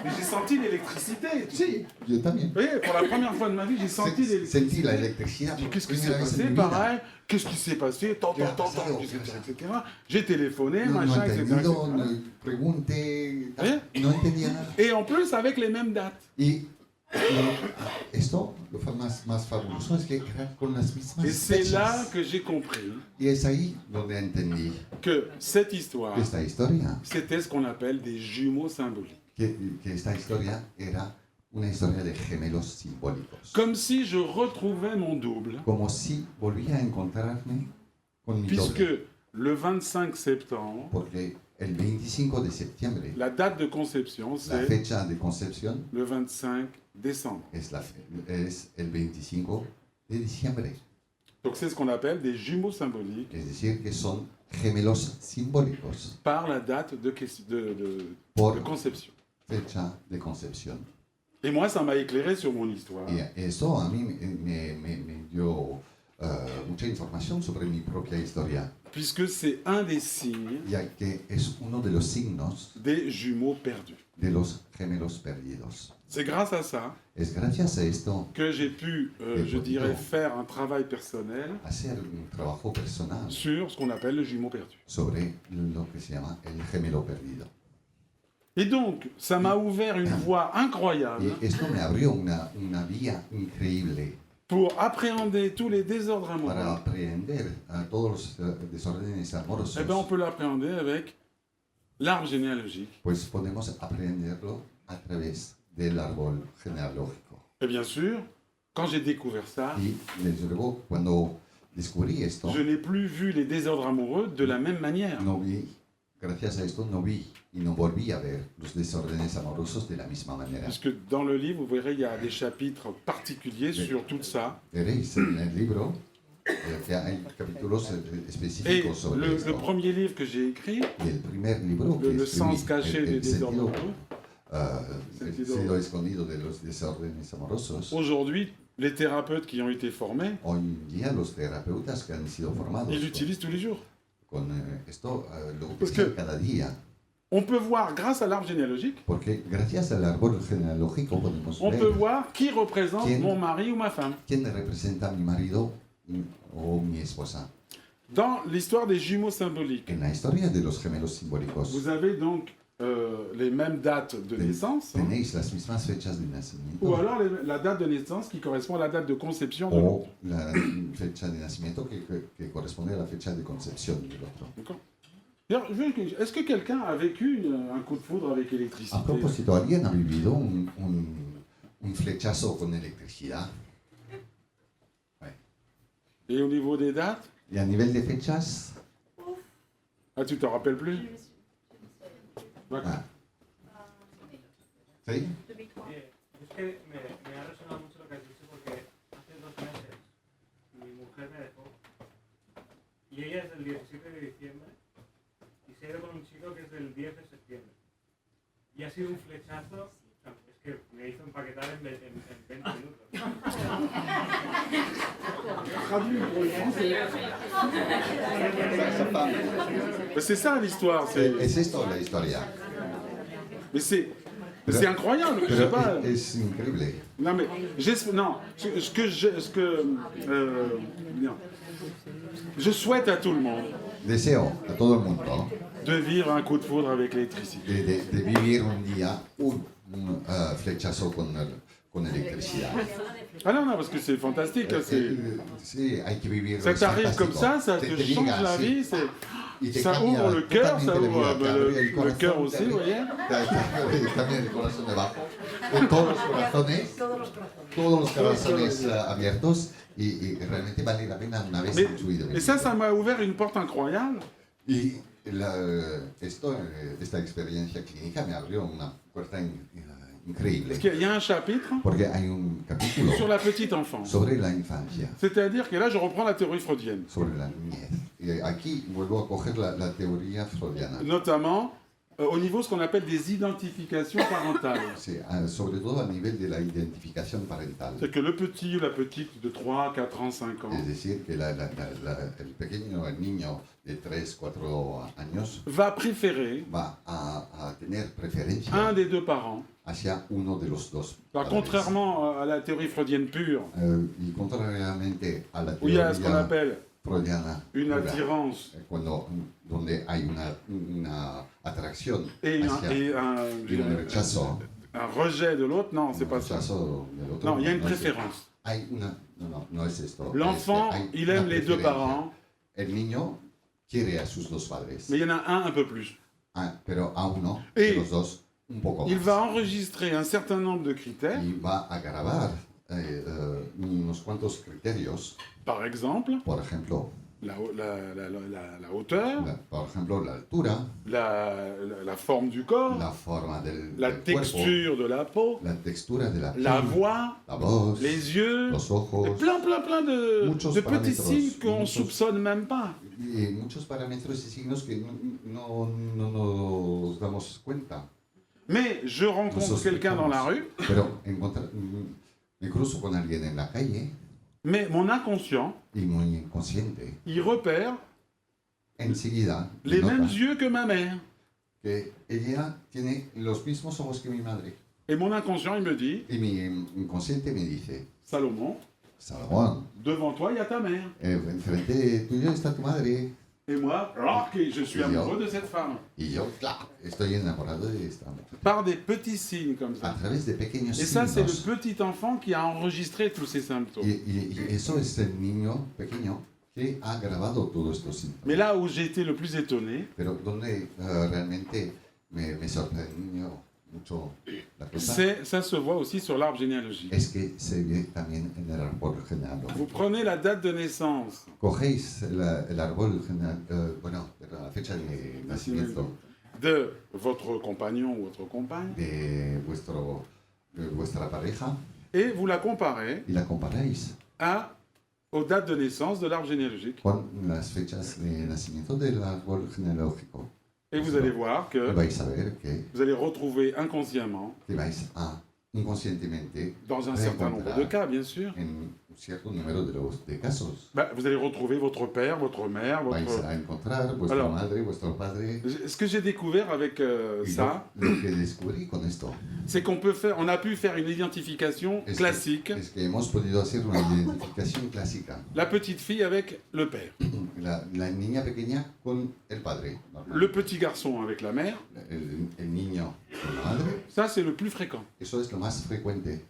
mais j'ai senti l'électricité. sí, yo también. Vous voyez, pour la première fois de ma vie, j'ai senti Sentí la l'électricité. electricidad. J'ai dit, qu'est-ce qui Primera s'est vez en passé? mi vida. Pareil, qu'est-ce qui s'est passé? Tant, ¿Qué ha tant, pasado? etc. J'ai téléphoné, No machin, he etc. entendido, etc. no pregunté, ¿Eh? no entendía nada. Et en plus avec les mêmes dates. Y esto, lo más fabuloso es que era con las mismas Et c'est là fechas. que j'ai compris Y es ahí donde entendí que cette histoire, que esta historia, c'était ce qu'on appelle des jumeaux symboliques. que esta historia era una historia de gemelos simbólicos. Comme si je retrouvais mon double, Como si volvía a encontrarme con mi puisque doble. le 25 septembre, Porque el 25 de septiembre, la date de conception, la c'est fecha de concepción le 25 décembre. es el 25 de diciembre. Donc c'est ce qu'on appelle des jumeaux symboliques Es decir, que son gemelos simbólicos par la date de por conception. fecha de concepción. Et moi, ça m'a éclairé sur mon histoire. Y esto a mí me dio mucha información sobre mi propia historia, Puisque c'est un des signes ya que es uno de los signos des jumeaux perdus. de los gemelos perdidos. C'est grâce à ça Es gracias a esto que j'ai pu, je dirais, faire un travail personnel hacer un trabajo personal sur ce qu'on appelle le jumeau perdu. sobre lo que se llama el gemelo perdido. Et donc, ça m'a ouvert une voie incroyable Y esto me abrió una vía increíble pour appréhender tous les désordres para amoureux. aprender a todos los desórdenes amorosos. Eh bien, on peut l'appréhender avec l'arbre généalogique. Pues podemos aprenderlo a través del árbol genealógico. Et bien sûr, quand j'ai découvert ça, Y desde luego, cuando descubrí esto, je n'ai plus vu les désordres amoureux de la même manière. no vi, gracias a esto, no vi y no volví a ver los desórdenes amorosos de la misma manera. Puisque dans le livre, vous verrez, il y a des chapitres particuliers Oui. sur tout ça. Veréis en el libro que hay capítulos Et específicos sobre le esto. premier livre que j'ai écrit, Y el primer libro que le escribí, sens caché el des désordres sentido, amoureux, el Sentido. sentido escondido de los desórdenes amorosos. aujourd'hui, les thérapeutes qui ont été formés, Hoy en día los terapeutas que han sido formados ils l'utilisent tous les jours. con esto lo Parce utilizan que- cada día. On peut voir, grâce à l'arbre généalogique, Porque gracias al árbol genealógico podemos on peut ver voir qui représente Qui- mon mari ou ma femme. quién representa a mi marido o mi esposa. Dans l'histoire des jumeaux symboliques, En la historia de los gemelos simbólicos vous avez donc les mêmes dates de naissance, hein, tenéis las mismas fechas de nacimiento ou alors la date de naissance qui correspond à la date de conception de o l'autre. la fecha de nacimiento que corresponde a la fecha de concepción del otro. D'accord. D'ailleurs, est-ce que quelqu'un a vécu un coup de foudre avec l'électricité? A propósito, ¿alguien ha vivido un flechazo con electricidad? Et au niveau des dates? Y a nivel de fechas, Ah, tu t'en rappelles plus? D'accord. ah, ¿sí? Es que me ha resonado mucho lo que has dicho porque hace 2 meses mi mujer me dejó y ella es del 17 de diciembre y se ha ido con un chico que es del 10 de septiembre. Y ha sido un flechazo, es que me hizo empaquetar en 20 minutos. Mais c'est ça l'histoire. Es esto la historia. Mais c'est incroyable. Je sais Pero pas. es increíble. Non mais non. Non. Je souhaite à tout le monde Deseo a todo el mundo de vivre un coup de foudre avec l'électricité. de vivir un día un flechazo con electricidad. Ah non, parce que c'est fantastique. Sí, hay que vivir. Ça t'arrive comme ça te change la vie. Ça ouvre le cœur, ça ouvre le cœur aussi, vous voyez. También el corazón debajo. Todos los corazones, todos los corazones abiertos y realmente vale la pena una vez en su vida. Et ça m'a ouvert une porte incroyable. Y esta experiencia clínica me abrió una puerta increíble. Parce qu'il y a un chapitre Porque hay un capítulo sur la petite enfance. sobre la infancia, C'est-à-dire que là, je reprends la théorie freudienne. sobre la niñez. Y aquí vuelvo a coger la teoría freudiana. Notamment au niveau de ce qu'on appelle des identifications parentales. Sí, sobre todo a nivel de la identificación parental. C'est que le petit ou la petite de 3, 4 ans, 5 ans Es decir, que el pequeño, el niño de 3, 4 años va préférer va a tener preferencia un des deux parents. hacia uno de los dos Alors, padres. contrairement à la théorie freudienne pure, Y contrariamente a la où il y a ce qu'on teoría appelle freudiana, une pura, attirance donde hay una atracción et hacia y un rechazo, un rejet de l'autre, non, c'est un pas ça. rechazo del otro, Non, il y a une no es- préférence. Hay una, no es esto. L'enfant, Hay il una aime les deux preferencia. parents, El niño quiere a sus dos padres, mais il y en a un peu plus. pero a uno Y de los dos un poco Il más. va enregistrer un certain nombre de critères. Y va a grabar unos cuantos criterios, Par exemple, por ejemplo, la hauteur, por ejemplo, la altura, la forme du corps, la forma del la cuerpo, texture de la peau, la textura de la piel, la voix, la voz, les yeux, los et ojos, plein de Muchos petits parámetros, signes qu'on muchos- soupçonne même pas. y muchos parámetros y signos que no nos damos cuenta. Mais je rencontre Nosotros quelqu'un dans la pensamos. rue, Pero me cruzo con alguien en la calle mais mon inconscient, y muy inconsciente, il repère enseguida les nota mêmes yeux que ma mère. que ella tiene los mismos ojos que mi madre. Et mon inconscient, il me dit, Y mi inconsciente me dice, Salomon, Salomón, devant toi, il y a ta mère. enfrente tuyo está tu madre. Et moi, je suis amoureux de cette femme. Y yo, claro, estoy enamorado de esta mujer. Par des petits signes comme A ça. través de pequeños Et ça, c'est le signos. petit enfant qui a enregistré tous ces symptômes. Y eso es el niño pequeño que ha grabado todos estos síntomas. Mais là où j'ai été le plus étonné, Pero donde realmente me sorprendió mucho la cosa ça se voit aussi sur l'arbre généalogique. es que se ve también en el árbol Vous genealógico. prenez la date de naissance Cogéis el árbol la fecha de nacimiento de votre compagnon ou votre compagne de vuestra pareja et vous la comparez y la comparáis aux dates de naissance de l'arbre généalogique. con las fechas de nacimiento del árbol genealógico. Et vous allez voir Y que vais a ver que vous allez retrouver inconsciemment, vais a inconscientemente dans un certain nombre de cas, bien sûr, en un cierto número de casos. vous allez retrouver votre père, votre mère, Vais votre... a encontrar vuestra Alors, madre, vuestro padre. Ce que j'ai découvert avec Y ça, lo que descubrí con esto c'est on a pu faire une identification es classique, que hemos podido hacer una identificación clásica. la petite fille avec le père. la niña pequeña con el padre. Le petit garçon avec la mère, El niño con la madre. ça c'est le plus fréquent. Eso es lo más frecuente.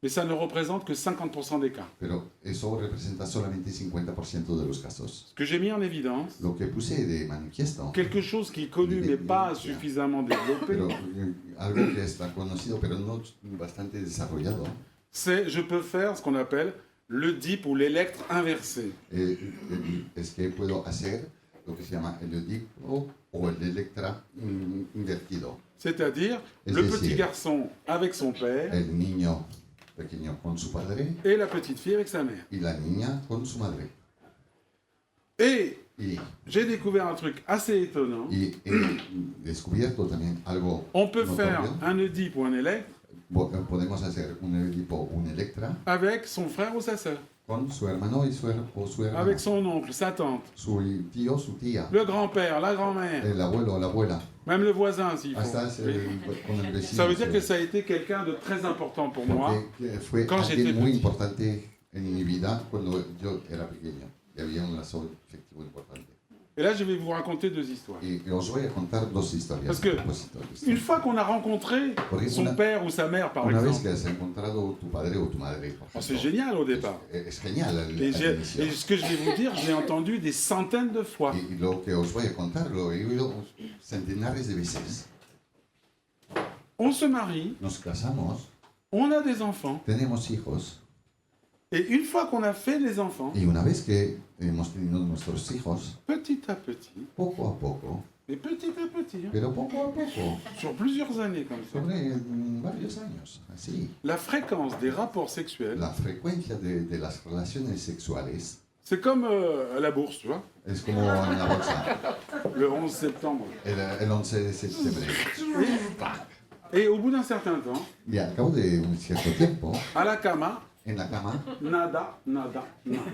Mais ça ne représente que 50% des cas. Pero eso representa solamente 50% de los casos. Ce que j'ai mis en évidence, Lo que puse de manifiesto, quelque chose qui est connu mais pas suffisamment développé, pero algo que está conocido pero no bastante desarrollado, c'est je peux faire ce qu'on appelle le dip ou l'électre inversé. es que puedo hacer lo que se llama el Oedipo o el Electra invertido. C'est-à-dire Es le decir, petit garçon avec son père El niño pequeño con su padre et la petite fille avec sa mère. y la niña con su madre. Et Y, j'ai découvert un truc assez étonnant. y he descubierto también algo On peut notorio. faire un Oedipe ou un électre Podemos hacer un Oedipo, un Electra avec son frère ou sa sœur, con su hermano y su hermana, avec son oncle, sa tante, su tío, su tía, le grand-père, la grand-mère, el abuelo, la abuela, même le voisin s'il faut. hasta Oui. con el vecino. Ça veut dire que ça a été quelqu'un de très important pour moi. Porque fue quand j'étais alguien muy petit. importante en mi vida cuando yo era pequeño. Y había un lazo efectivo importante. Et là, je vais vous raconter deux histoires. Y os voy a contar dos historias. Parce que a propósito de esto. Une fois qu'on a rencontré Porque son père ou sa mère, par una vez exemple, que has encontrado tu padre o tu madre, por oh, c'est ejemplo, génial au départ. es genial al Et, inicio. et ce que je vais vous dire, je l'ai entendu des centaines de fois. Y lo que os voy a contar lo he oído centenares de veces. On se marie, Nos casamos, on a des enfants, tenemos hijos, et une fois qu'on a fait les enfants, y una vez que hemos tenido nuestros hijos, petit à petit, poco a poco, et petit à petit, hein, pero poco a poco, sur plusieurs années comme ça, sobre varios años, así, la fréquence des rapports sexuels, la frecuencia de las relaciones sexuales c'est comme à la bourse, tu vois, es como en la bolsa, le 11 septembre. el 11 de septiembre. Et au bout d'un certain temps, Y al cabo de un cierto tiempo, à la cama, en la cama, nada, nada, nada.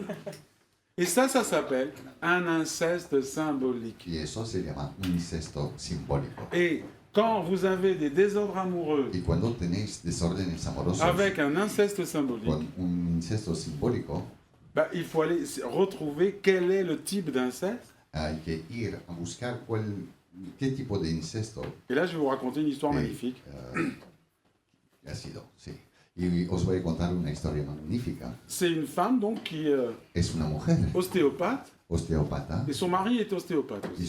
Et ça s'appelle un inceste symbolique. y eso se llama un incesto simbólico. Et quand vous avez des désordres amoureux Y cuando tenéis desórdenes amorosos avec un inceste symbolique, con un incesto simbólico, bah, il faut aller retrouver quel est le type d'inceste. hay que ir a buscar qué tipo de incesto Et là, je vais vous raconter une histoire magnifique. ha sido. Sí. Y os voy a contar una historia magnífica. C'est une femme donc qui est Es una mujer ostéopathe osteópata et son mari est ostéopathe y aussi.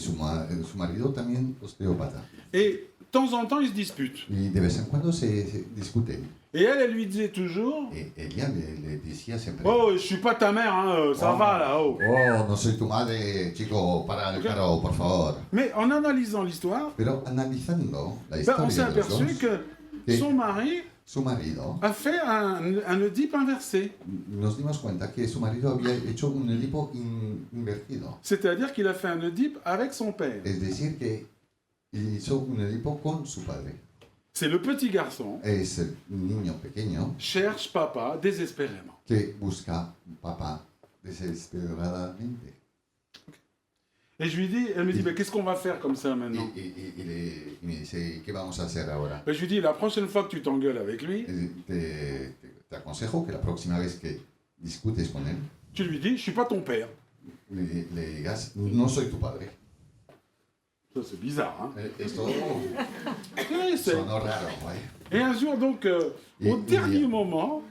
su marido también osteópata. Et de temps en temps, ils se disputent. Y de vez en cuando se discuten. Et elle lui disait toujours Y ella le decía siempre: Oh, je suis pas ta mère, hein, ça Oh. va là, oh. Oh, no soy tu madre, chico, para el carro, por favor. Mais en analysant l'histoire, Pero analizando la ben, on s'est historia de los aperçu dos, que Sí. son mari su marido, a fait un Oedipe inversé. nos dimos cuenta que su marido había hecho un Edipo invertido. C'est-à-dire qu'il a fait un Oedipe avec son père. Es decir, que hizo un Edipo con su padre. C'est le petit garçon Es el niño pequeño cherche papa désespérément. que busca papá desesperadamente. Et je lui dis, elle me dit, mais qu'est-ce qu'on va faire comme ça maintenant? Y me dice: ¿qué vamos a hacer ahora? Et je lui dis, la prochaine fois que tu t'engueules avec lui, Te aconsejo que la próxima vez que discutes con él, tu lui dis, je suis pas ton père. le digas: no soy tu padre. Ça, c'est bizarre, hein? Esto Oui, c'est- sonó raro, ¿vale? Et un jour, donc, Et- au et- dernier moment,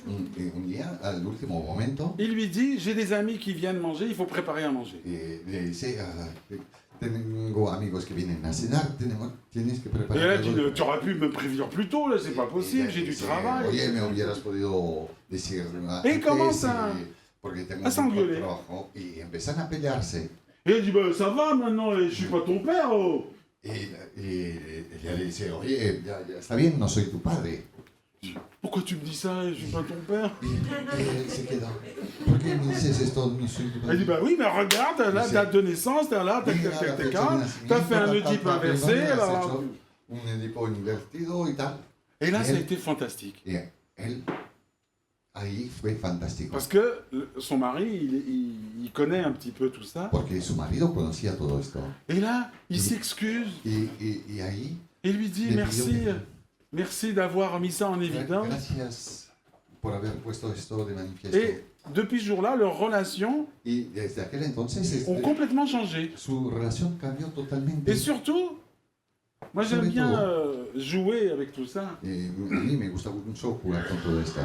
Un día, al último momento, il lui dit, j'ai des amis qui viennent manger, il faut préparer à manger. le dice: tengo amigos que vienen a cenar, tienes que Et preparar elle algo. dit, tu aurais pu me prévenir plus tôt, là, c'est pas possible, j'ai du Dice: travail. Oye, me hubieras podido decir Et antes, commence a porque tengo s'engueuler. trabajo. Y empiezan a pelearse. Et elle dit, bah, ça va maintenant, je suis pas ton père, oh. Y ella le dice: oye, ya está bien, no soy tu padre. Pourquoi tu me dis ça, je suis pas ton père? Y él se queda: ¿por qué me dices esto? No soy tu Elle dit, padre. bah oui, mais regarde, t'as la Dice, date de naissance, t'as là, tac, Mira tac, la tac, tac, fecha de tac, nacimiento, t'as fait un ta, ta, Oedipe ta, inversé, has alors... hecho un Edipo invertido y tal. Et là, ça a Elle- été fantastique. Y él, ahí fue fantástico. Parce que son mari, il connaît un petit peu tout ça. Porque su marido conocía todo esto. Et là, il Mm. s'excuse Y ahí, et lui dit Le merci, pidió- merci d'avoir mis ça en évidence. gracias por haber puesto esto de manifiesto. Et depuis ce jour-là, leurs relations Y desde aquel entonces ont complètement changé. su relación cambió totalmente. Et surtout, moi j'aime bien jouer avec tout ça. Y a mí me gusta mucho jugar con todo esto.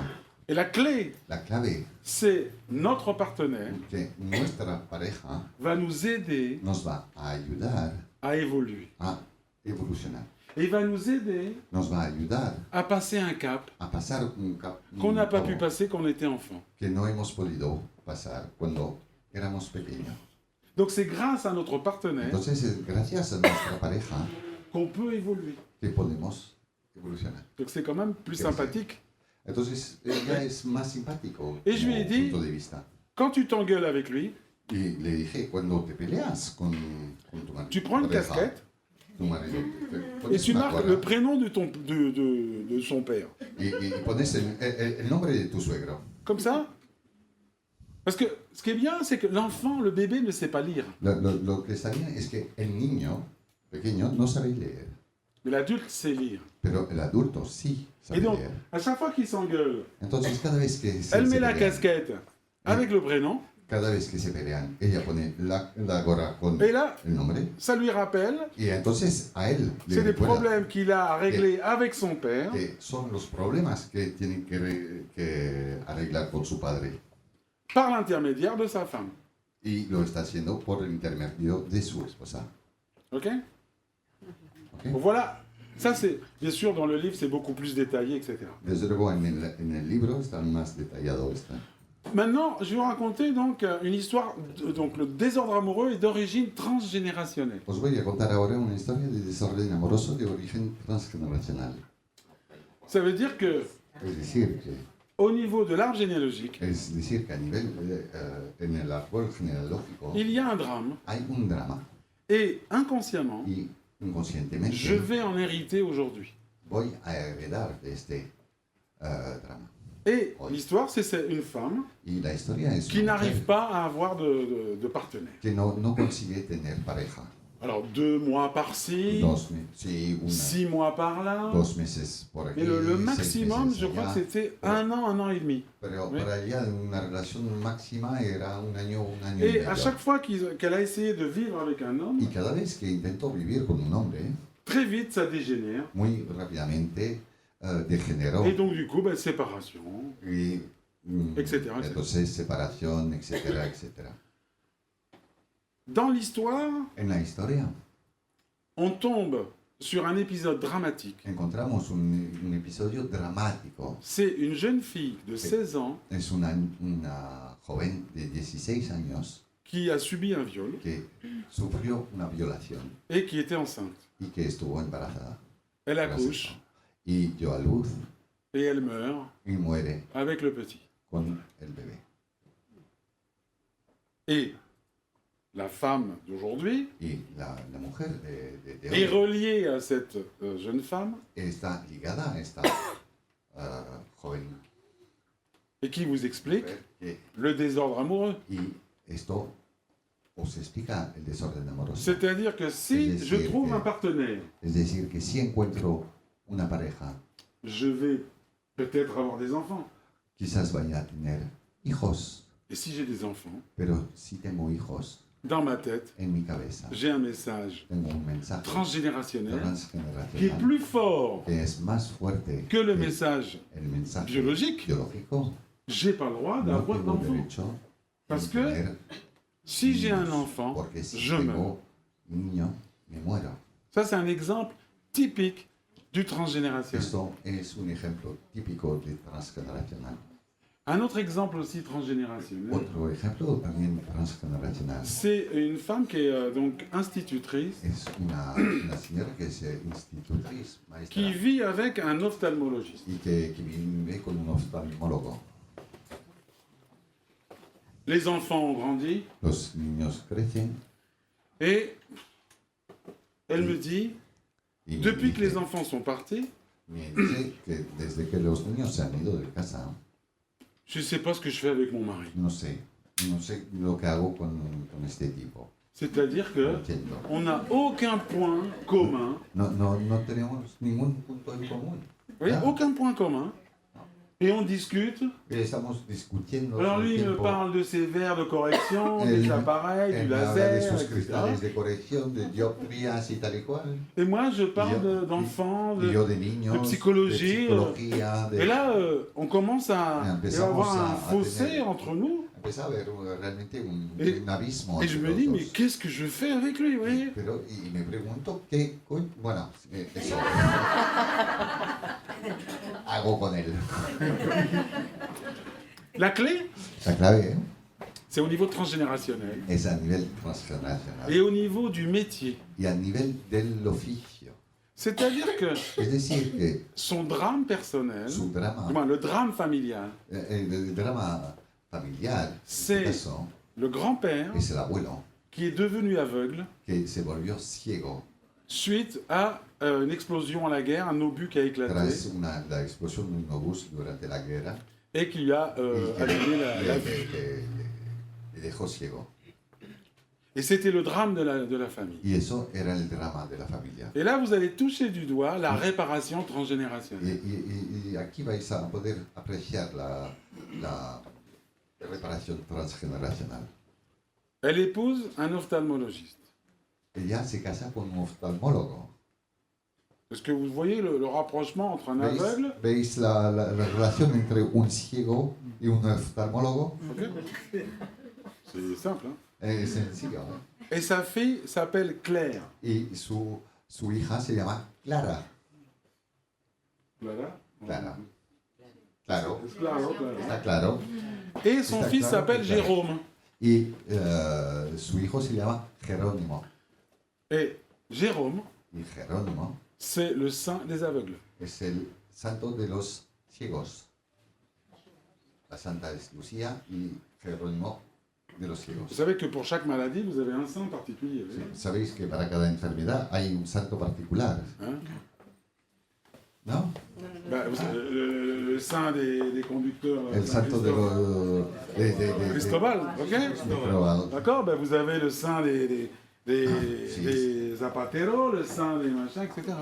Et la clé, La clave c'est notre partenaire que nuestra pareja va nous aider nos va a ayudar à évoluer. a evolucionar. Et il va nous aider Nos va a ayudar à passer un cap a pasar un qu'on n'a pas pu cabo passer quand on était enfant. que no hemos podido pasar cuando éramos pequeños. Donc c'est grâce à notre partenaire Entonces, es gracias a nuestra pareja qu'on peut évoluer. que podemos evolucionar. Donc c'est quand même plus sympathique. Entonces, ella es más simpático Et je lui ai como dit- punto de vista. Quand tu t'engueules avec lui, Y le dije, cuando te peleas con tu marido, tu prends une casquette tu marido, te et pones tu una marques gorra le prénom de son père. y pones el nombre de tu suegro. Comme ça. Parce que ce qui est bien, c'est que l'enfant, le bébé, ne sait pas lire. Lo que está bien es que el niño pequeño no sabe leer, Mais l'adulte sait lire. pero el adulto sí sabe Et donc, leer. à chaque fois qu'il s'engueule, Entonces, cada vez que elle met se la pelean, casquette avec le prénom, cada vez que se pelean, ella pone la gorra con et là, el nombre ça lui rappelle, y entonces a él le c'est des recuerda problèmes qu'il a à régler avec son père, que son los problemas que tienen que arreglar con su padre. par l'intermédiaire de sa femme. Y lo está haciendo por el intermedio de su esposa. Ok? ¿Ok? Donc voilà, ça c'est, bien sûr, dans le livre, c'est beaucoup plus détaillé, etc. Desde luego en el libro está más detallado esto. Maintenant, je vais vous raconter donc une histoire, donc le désordre amoureux est d'origine transgénérationnelle. Os voy a contar ahora una historia de desorden amoroso de origen transgeneracional. Ça veut dire que, Es decir, au niveau de l'arbre généalogique, que a nivel, en el árbol genealógico, il y a un drame, hay un drama et inconsciemment, y inconscientemente je vais en hériter aujourd'hui. voy a heredar de este drama. Et l'histoire, c'est une femme Y la historia es qui una n'arrive mujer pas à avoir de partenaire. que no consigue tener pareja. Alors, 2 mois par-ci, 6 mois par-là. 2 meses por aquí, Et le 6 maximum, meses je crois que allá. c'était 1 an et demi. Pero Oui. para ella una relación máxima era un año y Et medio. à chaque fois qu'elle a essayé de vivre avec un homme, Y cada vez que intentó vivir con un hombre, très vite ça dégénère. muy rápidamente degeneró. Et donc, du coup, séparation. Y, Etcétera, etcétera. entonces separación, etcétera, etcétera. Dans l'histoire, En la historia on tombe sur un épisode dramatique. encontramos un episodio dramático. C'est une jeune fille de Sí. 16 ans Es una joven de 16 años qui a subi un viol que sufrió una violación et qui était enceinte. y que estuvo embarazada. Elle accouche Y dio a luz et elle meurt y muere avec le petit. con el bebé. Et la femme d'aujourd'hui Y la mujer de est hoy reliée à cette jeune femme está ligada a esta joven et qui vous explique mujer que, le désordre amoureux. y esto os explica el desorden amoroso. C'est-à-dire que si Es je decir, trouve que- un partenaire, Es decir, que si encuentro una pareja, je vais peut-être avoir des enfants. quizás vaya a tener hijos, Et si j'ai des enfants, pero si tengo hijos dans ma tête, en mi cabeza, j'ai un message tengo un mensaje transgénérationnel qui est transgeneracional plus fort que es más fuerte que le message el mensaje biologique. biológico. J'ai pas le droit No d'avoir tengo d'enfants. derecho Parce a que tener si j'ai un niños, enfant, porque si je meurs. tengo niño, me muero. Ça, c'est un exemple typique du transgénérationnel. Esto es un ejemplo típico de transgeneracional. Un autre exemple aussi transgénérationnel, Otro ejemplo también transgeneracional c'est une femme qui est donc institutrice, es una señora que es institutriz, maestra, qui vit avec un ophtalmologiste. y que vive con un oftalmólogo. Les enfants ont grandi Los niños crecen et elle me dit, y depuis que les dice- enfants sont partis, me dice que desde que los niños se han ido de casa, je ne sais pas ce que je fais avec mon mari. no sé lo que hago con este tipo. C'est-à-dire No que entiendo. on n'a aucun point commun. No tenemos ningún punto en común. Vous voyez, Ah. aucun point commun. Et on discute. Y estamos discutiendo. Alors todo el lui, il me tiempo. parle de ses verres de correction, Él- des appareils, du Él me habla de laser, sus etc. cristales de corrección, de dioptrías y tal y cual. Et moi, je parle Yo- d'enfants, Y yo de niños, de psychologie, psicología, de... Et là, on commence à y Empezamos avoir un a fossé tener- entre nous. Empecé a ver realmente Et- un abismo. Et je entre me dis, los mais dos. qu'est-ce que je fais avec lui, vous voyez? Pero, y me pregunto qué coño, bueno, eso hago con él. La clé, La clave c'est au niveau transgénérationnel es a nivel transgeneracional et au niveau du métier. y a nivel del oficio. C'est-à-dire que Es decir, que son drame personnel, su drama, du moins, le drame familial, el drama familiar, en Sí. este caso, le grand-père es el abuelo qui est devenu aveugle que se volvió ciego suite à une explosion à la guerre, un obus qui a éclaté tras la explosión de un obús durante la guerra et qui lui a y que allumé la vue. le dejó ciego. Et c'était le drame de la famille. Y eso era el drama de la familia. Et là, vous allez toucher du doigt la réparation transgénérationnelle. Y aquí vais a poder apreciar la reparación transgeneracional. Elle épouse un ophtalmologiste. Ella se casa con un oftalmólogo. Est-ce que vous voyez le rapprochement entre un aveugle ¿Veis la relación entre un ciego y un oftalmólogo? Ok. C'est simple. Hein. Es sencillo, ¿eh? Et sa fille s'appelle Claire. Y su hija se llama Clara. Voilà. Clara. Claro, C'est claro, claro. está claro. Et son Está fils claro, s'appelle claro. Jérôme. Y su hijo se llama Jerónimo. Et Jérôme, Y Jerónimo c'est le saint des aveugles. es el santo de los ciegos. La santa es Lucía y Jerónimo de los ciegos. Vous savez que pour chaque maladie, vous avez un saint particulier. vous Sí, voyez. sabéis que para cada enfermedad hay un santo particular, Hein. ¿no? Bah, le saint des conducteurs. El Saint santo de Christophe. los... de Cristobal, ok. Cristobal. D'accord, ben vous avez le saint Si. des zapateros, le saint des machins, etc.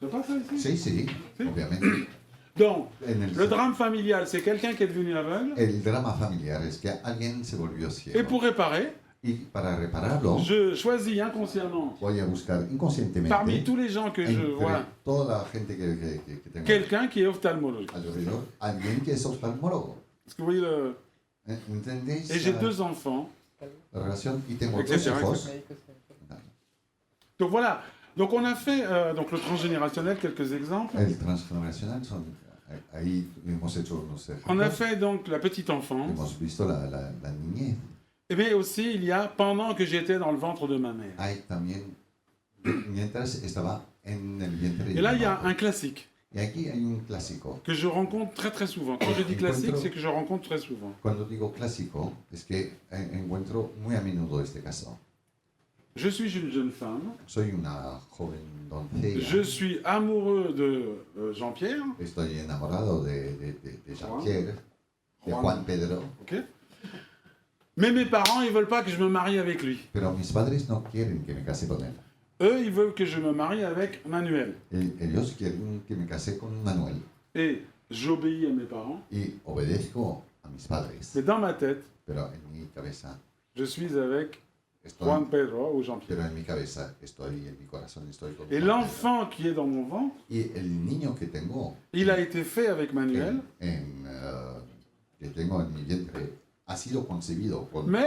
C'est pas ça ici? Sí, sí, Sí. obviamente. Donc, En el, le drame familial, c'est quelqu'un qui est devenu aveugle. el drama familiar es que alguien se volvió Et ciego. pour réparer, Y para repararlo, je choisis inconsciemment, voy a buscar inconscientemente, parmi tous les gens que je entre vois, toda la gente que tengo quelqu'un qui est ophtalmologue. alrededor, alguien que es oftalmólogo. Parce que vous voyez, ¿Entendéis? et j'ai 2 enfants, La relación y tengo etc. 2 hijos. Donc voilà. Donc on a fait donc le transgénérationnel, quelques exemples. El transgeneracional son, ahí hemos hecho unos On a ejemplos. fait donc la petite enfance. Hemos visto la niñez. Et aussi, il y a pendant que j'étais dans le ventre de ma mère. Hay también, mientras estaba en el vientre de Et là, mi il y a madre. un classique Y aquí hay un clásico. que je rencontre très très souvent. Quand je dis classique, c'est que je rencontre très souvent. Cuando digo clásico, es que encuentro muy a menudo este caso. Je suis une jeune femme, Soy una joven doncella. je suis amoureux de Jean-Pierre, Estoy enamorado de Jean-Pierre, de Juan Pedro, ok. Mais mes parents, ils veulent pas que je me marie avec lui. pero mis padres no quieren que me case con él. Eux, ils veulent que je me marie avec Manuel. Ellos quieren que me case con Manuel Et j'obéis à mes parents, y obedezco a mis padres. mais dans ma tête, Pero en mi cabeza je suis avec estoy, Juan Pedro ou Jean-Pierre. pero en mi cabeza estoy, en mi corazón estoy con Et Juan l'enfant qui est dans mon ventre, Pedro. Y el niño que tengo, il a été fait avec Manuel, que tengo en mi vientre, ha sido concebido con mais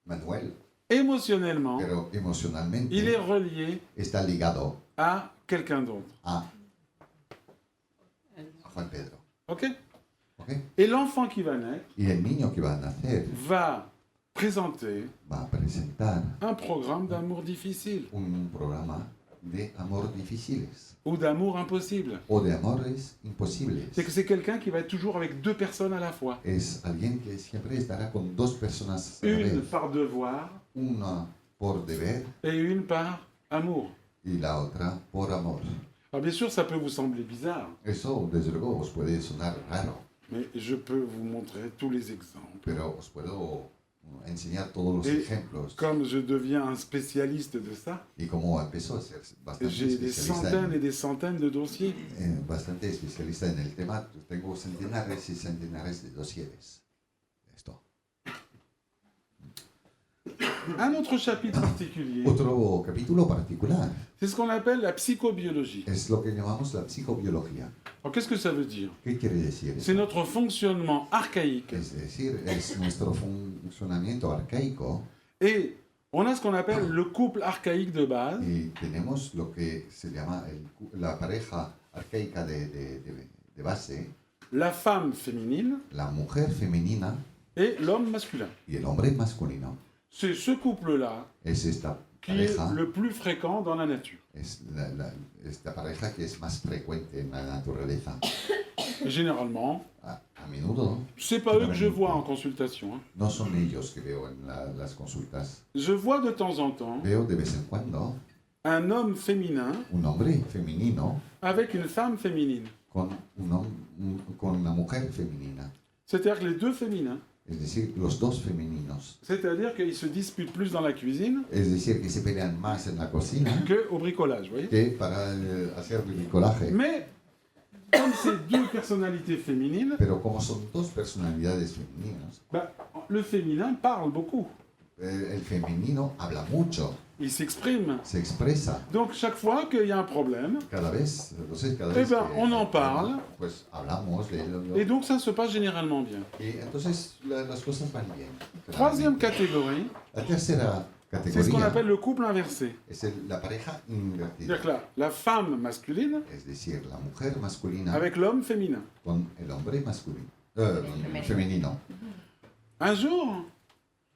Manuel, émotionnellement, pero emocionalmente il est relié está ligado à quelqu'un d'autre. a Juan Pedro. Ok? ¿Ok? Et l'enfant qui va naître Y el niño que va a nacer va présenter va a presentar un programme d'amour difficile un programa de amor difíciles ou d'amour impossible. o de amores imposibles. C'est que c'est quelqu'un qui va être toujours avec 2 personnes à la fois. Es alguien que siempre estará con dos personas a la Une vez, par devoir una por deber et une par amour. y la otra por amor. Alors bien sûr, ça peut vous sembler bizarre, Eso desde luego os puede sonar raro, mais je peux vous montrer tous les exemples pero os puedo enseñar todos los Et ejemplos. comme je deviens un spécialiste de ça, Y como empezó a ser bastante j'ai des especialista, centaines et des centaines de dossiers. bastante especialista en el tema, tengo centenares y centenares de dosieres. Esto. Un autre chapitre particulier, Otro capítulo particular c'est ce qu'on appelle la psychobiologie. es lo que llamamos la psicobiología. Alors qu'est-ce que ça veut dire? ¿Qué quiere decir C'est eso? notre fonctionnement archaïque. Es decir, es nuestro funcionamiento arcaico Et on a ce qu'on appelle le couple archaïque de base, y tenemos lo que se llama la pareja arcaica de base, la femme féminine la mujer femenina et l'homme masculin. y el hombre masculino. C'est ce couple-là Es esta qui est pareja, le plus fréquent dans la nature. es esta pareja que es más frecuente en la naturaleza. Et généralement, A menudo c'est pas eux que je vois en consultation, hein. no son ellos que veo en las consultas. Je vois de temps en temps Veo de vez en cuando un homme féminin un hombre femenino avec une femme féminine. con una mujer femenina. C'est-à-dire que les deux féminins, Es decir, los dos femeninos. c'est-à-dire qu'ils se disputent plus dans la cuisine Es decir, que se pelean más en la cocina qu'au bricolage, vous voyez. que para hacer bricolaje. Mais, comme c'est deux personnalités féminines, Pero como son dos personalidades femeninas, bah, le féminin parle beaucoup. el femenino habla mucho, Il s'exprime. se expresa. Donc chaque fois qu'il y a un problème, Entonces, cada Eh vez ben, que on en parle. pues hablamos de ello. et donc ça se passe généralement bien. Y entonces las cosas van bien. Troisième catégorie, La tercera c'est ce qu'on categoría appelle le couple inversé. es la pareja invertida. C'est-à-dire que la femme masculine Es decir, la mujer masculina avec l'homme féminin. con el hombre masculino, femenino. Un jour,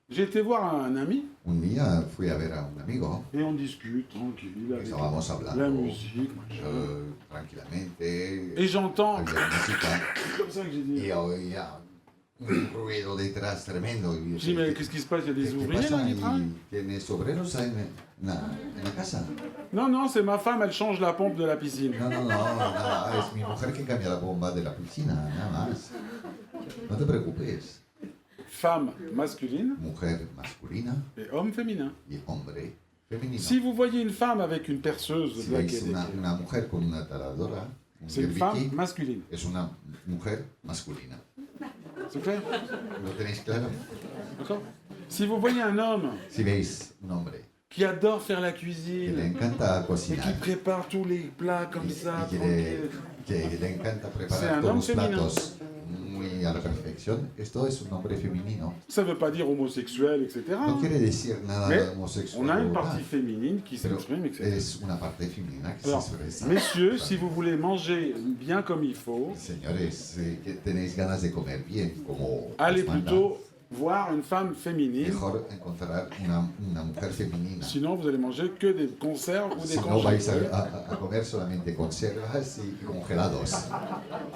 j'ai été voir un ami Un día fui a ver a un amigo, et on discute tranquille avec estábamos la hablando musique, machin. tranquilamente, Et j'entends, había música c'est comme ça que j'ai dit, y oía un ruido detrás tremendo. Y je dis mais qu'est-ce qui se passe, il y a des ¿qué ouvriers là pasa? qui travaillent? ¿Tienes obreros en la casa? Non, non, c'est ma femme, elle change la pompe de la piscine. No, nada, es mi mujer que cambia la bomba de la piscina, nada más. No te preocupes. Femme masculine Mujer masculina et homme féminin. y hombre femenino. Si vous voyez une femme avec une perceuse, Si là, veis qui est- una mujer con una taladora, un c'est une yerbiki, femme masculine. es una mujer masculina. C'est clair? ¿Lo tenéis claro? D'accord? Si vous voyez un homme Si veis un hombre qui adore faire la que le cuisine encanta et qui cocinar prépare tous les plats comme ça, y tranquille, que le encanta C'est preparar un todos homme los féminin. platos muy a la perfección, esto es un hombre femenino. ça ne veut pas dire homosexuel, etc. No quiere decir nada Mais homosexual. On a une o partie nada, féminine qui pero s'exprime, etc. es una parte femenina que Alors, se expresa. messieurs, si vous voulez manger bien comme il faut, Señores, que tenéis ganas de comer bien, como allez os manda, plutôt voir une femme féminine. mejor encontrar una mujer femenina. Sinon, vous allez manger que des conserves ou des Si no vais congés. a comer solamente conservas y congelados.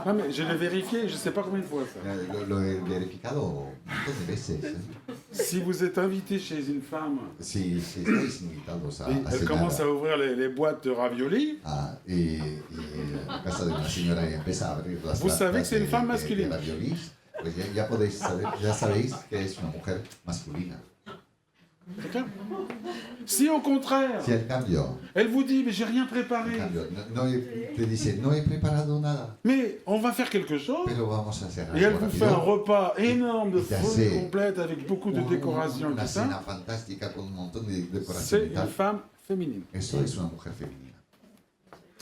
Ah, mais je l'ai vérifié, je ne sais pas combien de fois ça. Lo he verificado un montón de veces. Si vous êtes invité chez une femme Si estáis invitados et elle commence cenar à ouvrir les boîtes de ravioli, y en casa de una señora y empieza a abrir las Vous savez que c'est une latas femme de masculine. raviolis, pues ya podéis saber, ya sabéis que es una mujer masculina. c'est clair. Si au contraire, Si al cambio, elle vous dit, mais j'ai rien préparé, te dice, no he preparado nada, mais on va faire quelque chose, pero vamos a hacer et elle algo vous fait un rápido. repas énorme de Et ça, fruits c'est complètes avec beaucoup de décorations et Una tout ça, cena fantástica con un montón de c'est decoración y une tal. femme féminine. Eso es una mujer femenina.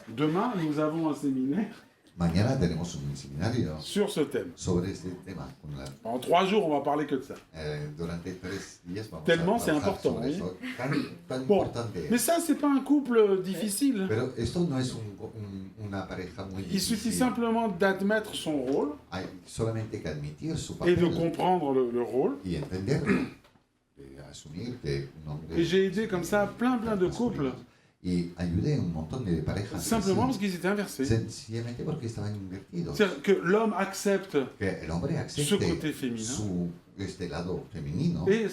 Demain, nous avons un séminaire Mañana tenemos un seminario sur ce thème. sobre este tema. En 3 jours, on va parler que de ça. Durante 3 días vamos Tellement a c'est trabajar important, sobre ¿eh? eso. Tan Bon, importante. mais ça, c'est pas un couple difficile. Pero esto no es una pareja muy Il suffit difícil. simplement d'admettre son rôle Hay solamente que admitir su et de papel comprendre le rôle. y entenderlo. De asumir que un hombre... Et j'ai aidé comme ça plein de couples, Y ayudé a un montón de parejas. simplement parce así, qu'ils étaient inversés. sencillamente porque estaban invertidos. C'est-à-dire que l'homme accepte Que el hombre ce acepte côté féminin este lado femenino et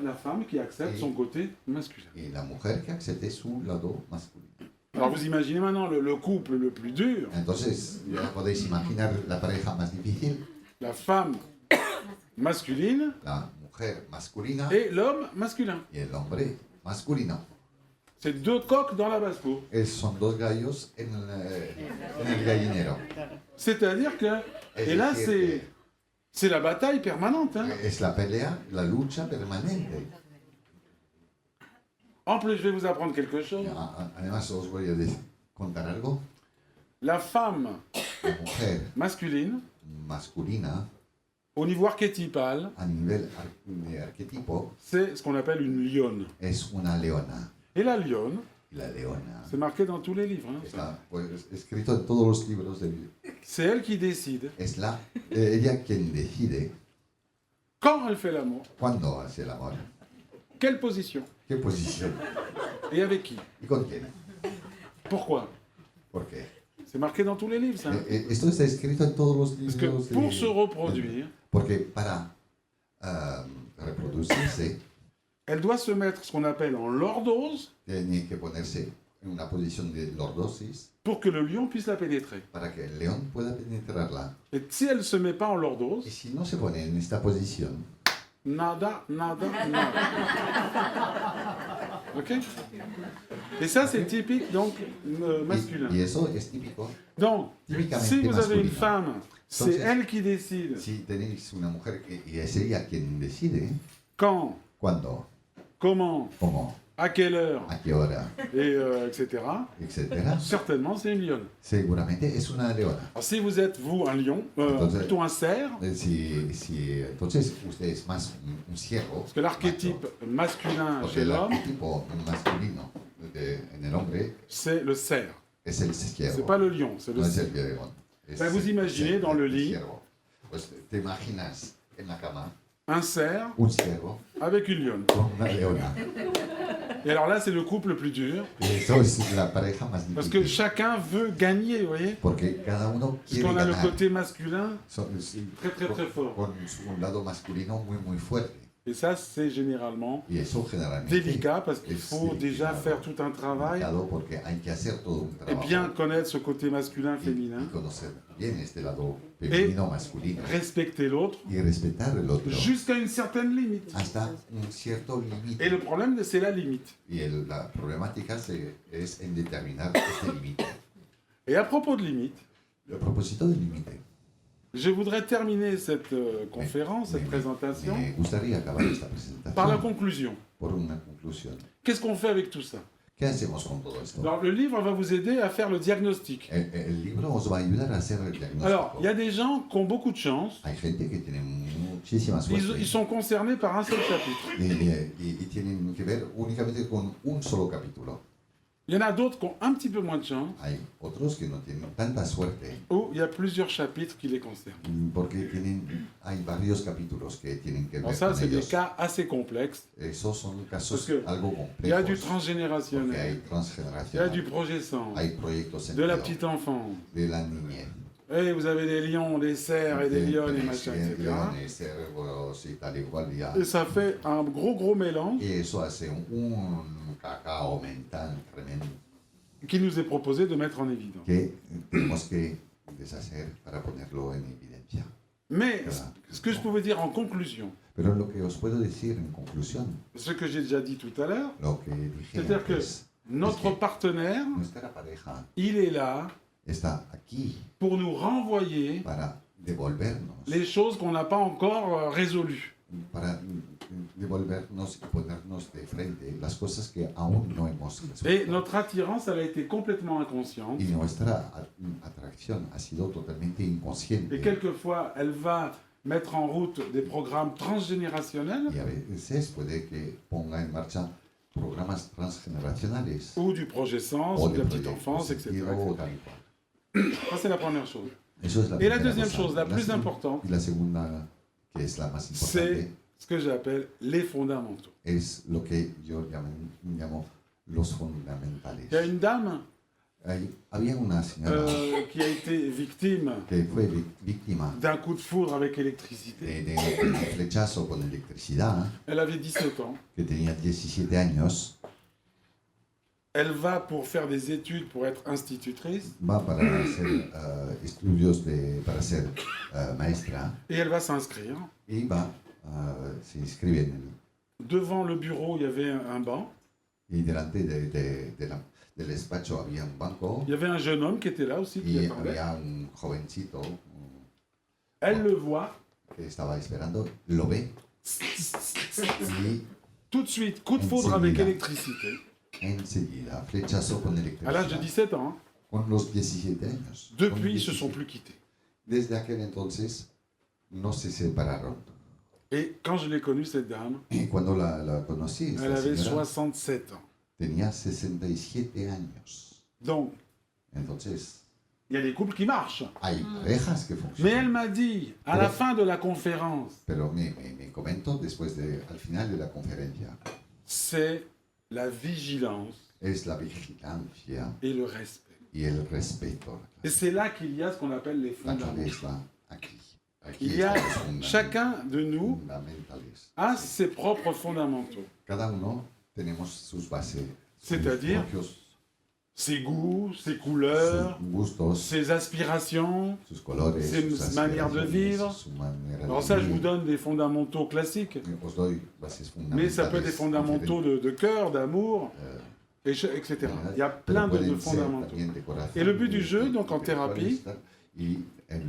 la femme qui accepte son côté masculin. y la mujer que acepte su lado masculino. Alors vous imaginez maintenant le couple le plus dur, Entonces, ya podéis imaginar la pareja más difícil, la femme masculine la mujer masculina et l'homme masculin. y el hombre masculino. C'est deux coqs dans la basse-cour. Son dos gallos en el gallinero. C'est-à-dire que, et là c'est la bataille permanente. Hein. Es la pelea, la lucha permanente. En plus, je vais vous apprendre quelque chose. Además, os voy a contar algo. La femme La mujer masculine, masculina, au niveau archétypal, a nivel de arquetipo, c'est ce qu'on appelle une lionne. es una leona. Et la lionne, Y la leona c'est marqué dans tous les livres. Hein, ça. está pues, escrito en todos los libros de C'est elle qui décide es ella quien decide quand elle fait l'amour, cuándo hace el amor, quelle position qué posición et avec qui. y con quién. Pourquoi? ¿Por qué? C'est marqué dans tous les livres, ça. Esto está escrito en todos los Parce libros. que pour se reproduire, Porque para reproducirse elle doit se mettre ce qu'on appelle en lordose tiene que ponerse en una posición de lordosis pour que le lion puisse la pénétrer. para que el león pueda penetrarla. Et si elle ne se met pas en Y lordose, si no se pone en esta posición, nada, nada, nada. Ok? Et ça, c'est typique, donc, masculin. y eso es típico. Donc, Típicamente si vous avez une masculino. femme, c'est Entonces, elle qui décide Si tenéis una mujer y es ella quien decide quand, cuándo, comment, cómo, à quelle heure, a qué hora, et etc., etcétera, certainement, c'est une lionne. seguramente es una leona. Alors, si vous êtes, vous, un lion, Entonces- plutôt un cerf, Entonces usted es más un ciervo. parce que l'archétype masculin Porque chez el l'homme, arquetipo masculino en el hombre c'est le cerf. es el ciervo. C'est pas le lion, c'est le No es cerf. el león. Es Ben, vous imaginez el dans le lit- ciervo. Pues te imaginas en la cama Un cerf un ciervo avec une lionne. con una leona. Et alors là, c'est le couple le plus dur, Y eso es la pareja más parce que difícil. chacun veut gagner, vous voyez. Porque cada uno Parce quiere qu'on a le ganar. côté masculin, Sí, très très très fort. con un lado masculino muy fuerte. Et ça, c'est généralement Y eso generalmente délicat, parce qu'il es faut déjà delicado. faire tout un travail Delicado porque hay que hacer todo un et trabajo. bien connaître ce côté masculin, y féminin, conocer bien este lado femenino, masculino. respecter l'autre Y respetar el otro. jusqu'à une certaine limite. Hasta un cierto límite. Et le problème, c'est la limite. Y la problemática es en determinar este límite. Et à propos de limite, El propósito del límite. je voudrais terminer cette conférence, cette Me présentation, gustaría acabar esta presentación par la conclusion. por una conclusión. Qu'est-ce qu'on fait avec tout ça? ¿Qué hacemos con todo esto? Alors, le livre va vous aider à faire le diagnostic. El libro os va a ayudar a hacer el diagnóstico. Alors, il y a des gens qui ont beaucoup de chance. Hay gente que tiene muchísima suerte Ils sont concernés par un seul chapitre. y tienen que ver únicamente con un solo capítulo. Il y en a d'autres qui ont un petit peu moins de chance, Hay otros que no tienen tanta suerte où il y a plusieurs chapitres qui les concernent. porque hay varios capítulos que tienen que ver Alors ça, con c'est des ellos. cas assez complexes. Esos son casos Parce que algo Il y a du complejos. Porque transgénérationnel, hay il y a du transgeneracional, projet sang, hay proyectos de la sentido, petite enfance. de la niñez. Et vous avez des lions, des cerfs et des lionnes et machin, etc. leones, cervos y tal y cual. Et ça fait un gros mélange Y eso hace un cacao mental tremendo qui nous est proposé de mettre en évidence. que tenemos que deshacer para ponerlo en evidencia. Mais ce que je pouvais dire en conclusion, Pero lo que os puedo decir en conclusión, ce que j'ai déjà dit tout à l'heure, lo que dije c'est-à-dire que antes, notre partenaire, nuestra pareja il est là está aquí pour nous renvoyer para devolvernos, les choses qu'on n'a pas encore résolues. para devolvernos y ponernos de frente las cosas que aún no hemos Et resuelto. notre attirance, elle a été complètement inconsciente. Y nuestra atracción ha sido totalmente inconsciente. Et quelquefois, elle va mettre en route des programmes transgénérationnels Y a veces puede que ponga en marcha programas transgeneracionales ou du projet sens, o ou de de la petite proyectos enfance, etc. sentido o tal y cual. Ça, c'est la première chose. Eso es la Et la primera deuxième cosa. chose, la plus segun- importante, y la segunda, que es la más c'est importante, ce que j'appelle les fondamentaux. es lo que yo llamo los fundamentales. Il y a une dame Había una señora qui a été victime que fue víctima d'un coup de foudre avec électricité. de un flechazo con electricidad, Elle avait 17 ans. que tenía 17 años, Elle va pour faire des études pour être institutrice va para hacer estudios para ser maestra et elle va s'inscrire. y va se inscriben. Devant le bureau, il y avait un banc. Y delante del despacho había un banco Il y avait un jeune homme qui était là aussi, qui y attendait. había un jovencito Elle le voit. que estaba esperando, lo ve y Tout de suite, coup de foudre avec Enseguida. électricité. enseguida flechazo con À l'âge de electricidad. 17 ans. Hein. Con los 17 años. Depuis, Con ils se 17. sont plus quittés. Desde aquel entonces no se separaron. Et quand je l'ai connue, cette dame, Y cuando la conocí, elle esta avait señora 67 ans. tenía 67 años. Donc, Entonces, il y a des couples qui marchent. hay parejas que Mais funcionan. elle m'a dit, à la fin de la conférence, Pero me comento después al final de la conferencia, c'est la vigilance es la vigilancia et le respect. y el respeto. Et c'est là qu'il y a ce qu'on appelle les La fondamentaux. clave está aquí. Aquí Il y a están los chacun de nous fundamentales. a ses propres fondamentaux, Cada uno tenemos sus bases, sus C'est-à-dire propios ses goûts, ses couleurs, sus gustos, ses aspirations. sus colores, ses sus manières de aspiraciones, vivre. su manera Alors de ça, je vivir. vous donne des fondamentaux classiques, Os doy bases mais ça peut être des fundamentales fondamentaux de cœur, d'amour, diferentes, etc. Il y a pero plein de pueden ser fondamentaux. también de corazón, Et le but du jeu, de- donc en thérapie, y en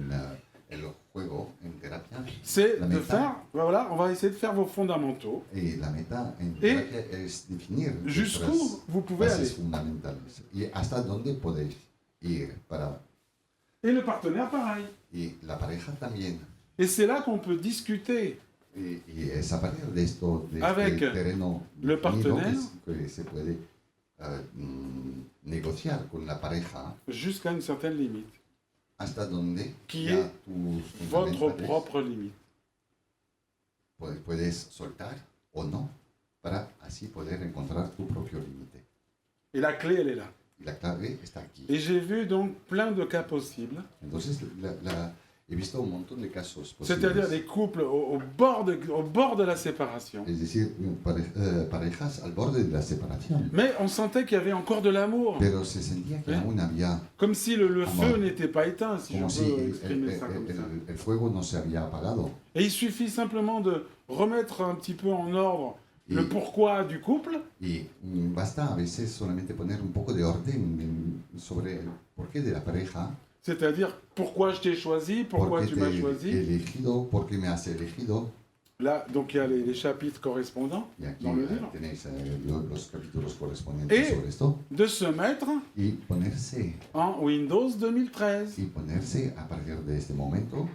el juego, en terapia, C'est La de méta. faire, voilà, on va essayer de faire vos fondamentaux y la meta en Et terapia es definir jusqu'où vuestras vous pouvez aller. bases fundamentales y hasta dónde podéis ir para Et le partenaire, pareil. y la pareja también. Et c'est là qu'on peut discuter Y es a partir de esto, de Avec este terreno le definido partenaire. que se puede negociar con la pareja jusqu'à une certaine limite, hasta donde Qui ya est tus votre fundamentales propre limite. puedes soltar o no para así poder encontrar tu propio límite. Et la clé, elle est là. Y la clave está aquí. Et j'ai vu donc plein de cas possibles, Entonces he visto un montón de casos c'est-à-dire posibles. des couples au bord de la séparation. Es decir, parejas al borde de la separación. Mais on sentait qu'il y avait encore de l'amour, Pero se sentía que ¿Eh? aún había, comme si le Amor. feu n'était pas éteint, si je como si peux exprimer ça comme ça. el fuego no se había apagado. Et il suffit simplement de remettre un petit peu en ordre Y, le pourquoi du couple, y basta a veces solamente poner un poco de orden sobre el porqué de la pareja, c'est-à-dire pourquoi je t'ai choisi, pourquoi por tu qué m'as te he choisi. elegido, por qué me has elegido. Là, donc il y a les chapitres correspondants Y aquí dans le livre. tenéis los capítulos correspondientes Et- sobre esto. De se mettre Y ponerse en Windows 2013. y ponerse a partir de este momento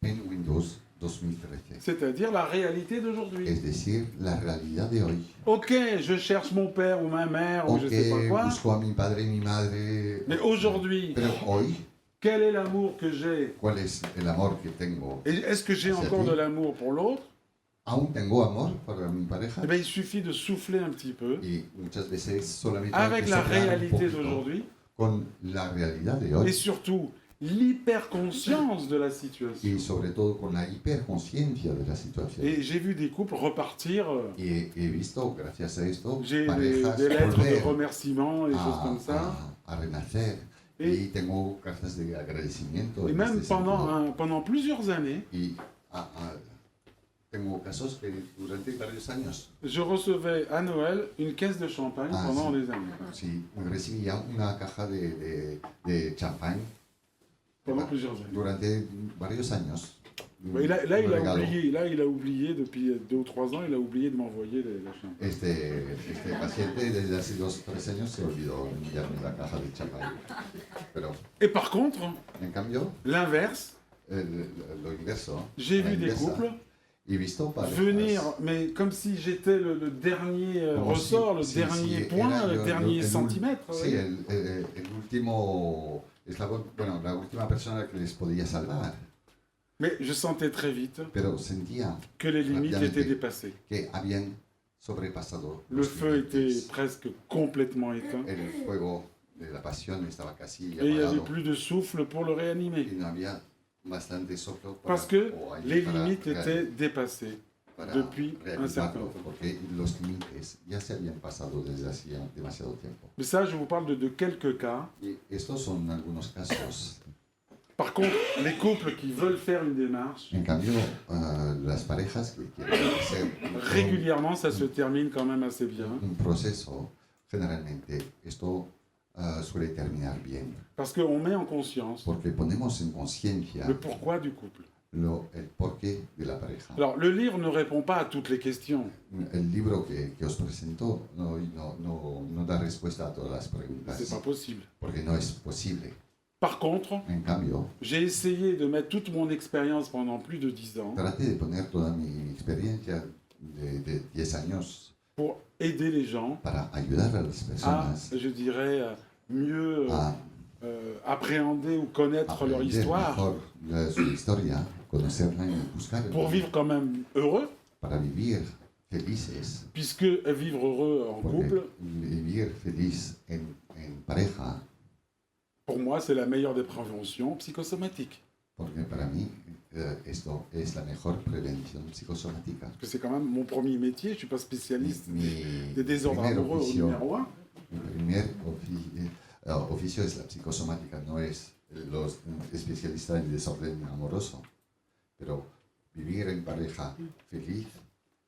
en Windows 2013. C'est-à-dire la réalité d'aujourd'hui. Es decir, la realidad de hoy. Ok, je cherche mon père ou ma mère ou Ok, je sais pas quoi. busco a mi padre y mi madre. Mais aujourd'hui, Pero hoy, quel est l'amour que j'ai? ¿cuál es el amor que tengo? Et est-ce que j'ai Hacia encore ti. de l'amour pour l'autre? ¿Aún tengo amor para mi pareja? Eh bien, il suffit de souffler un petit peu Y muchas veces solamente hay avec que la soplar un réalité poquito d'aujourd'hui con la realidad de et hoy surtout l'hyperconscience de la situation. y sobre todo con la hiperconsciencia de la situación. Et j'ai vu des couples repartir, Y he visto, gracias a esto, j'ai parejas des lettres de volver remerciement et des choses comme ça. a renacer. Et- Y tengo cartas de agradecimiento. Et en même este sentido. pendant plusieurs années, Y tengo casos que durante varios años je recevais à Noël une caisse de champagne Ah, pendant sí. des années. sí, recibía una caja de champán Pendant plusieurs années. durante varios años. Et là, Un il a regalo. oublié, il a oublié depuis 2 ou 3 ans, il a oublié de m'envoyer la champagne. Este paciente desde hace 2 o 3 años se olvidó de enviarme la caja de champán. Pero Et par contre, en cambio, l'inverse, lo inverso. j'ai la vu des inversa, couples he visto parejas venir, mais comme si j'étais le dernier como ressort, le si dernier era point, yo le dernier el centimètre. vous Sí, voyez. el último eslabón, bueno, la última persona que les podía salvar. Mais je sentais très vite Pero sentía que les limites Rápidamente. étaient dépassées. que habían sobrepasado Le los feu était límites. presque complètement éteint. El fuego de la pasión estaba casi Et il n'y avait apagado plus de souffle pour le réanimer. y no había bastante soplo Parce que o aire les para limites étaient dépassées para depuis un certain reanimarlo, temps. porque los límites ya se habían pasado desde hacía demasiado tiempo. Mais ça, je vous parle de quelques cas. Y estos son algunos casos. Par contre, les couples qui veulent faire une démarche, En cambio, las parejas que quieren hacer régulièrement, ça se termine quand même assez bien. un proceso, generalmente esto suele terminar bien, Parce qu'on met en conscience porque ponemos en conciencia le pourquoi du couple. el porqué de la pareja. Alors, le livre ne répond pas à toutes les questions. El libro que os presento no da respuesta a todas las preguntas, C'est pas possible. porque no es posible. Par contre, En cambio, j'ai essayé de mettre toute mon expérience pendant plus de 10 ans traté de poner toda mi experiencia de 10 años pour aider les gens para ayudar a las à, personas je dirais, mieux a appréhender ou connaître leur aprender histoire mejor su historia, conocerla y buscar el pour camino vivre quand même heureux, para vivir felices, puisque vivre heureux en couple, porque vivir feliz en pareja, pour moi, c'est la meilleure des préventions psychosomatiques. porque para mí esto es la mejor prevención psicosomática. Parce que c'est quand même mon premier métier, je ne suis pas spécialiste Mi des désordres primer amoureux au oficio, numéro 1. mi primer oficio es la psicosomática, no es los especialistas en desorden amoroso, pero vivir en pareja feliz,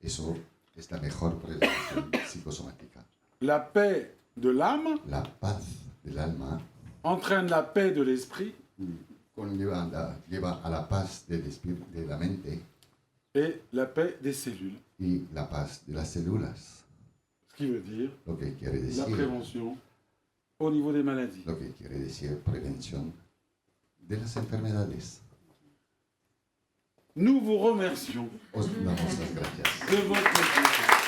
eso es la mejor prevención psicosomática. La paix de l'âme La paz del alma entraîne la paix de l'esprit lleva a la paz del espíritu, de la mente et la paix des cellules. y la paz de las células, Ce qui veut dire lo que quiere la decir, prévention au niveau des maladies. lo que quiere decir prevención de las enfermedades. Nous vous remercions Os damos las gracias. de votre attention.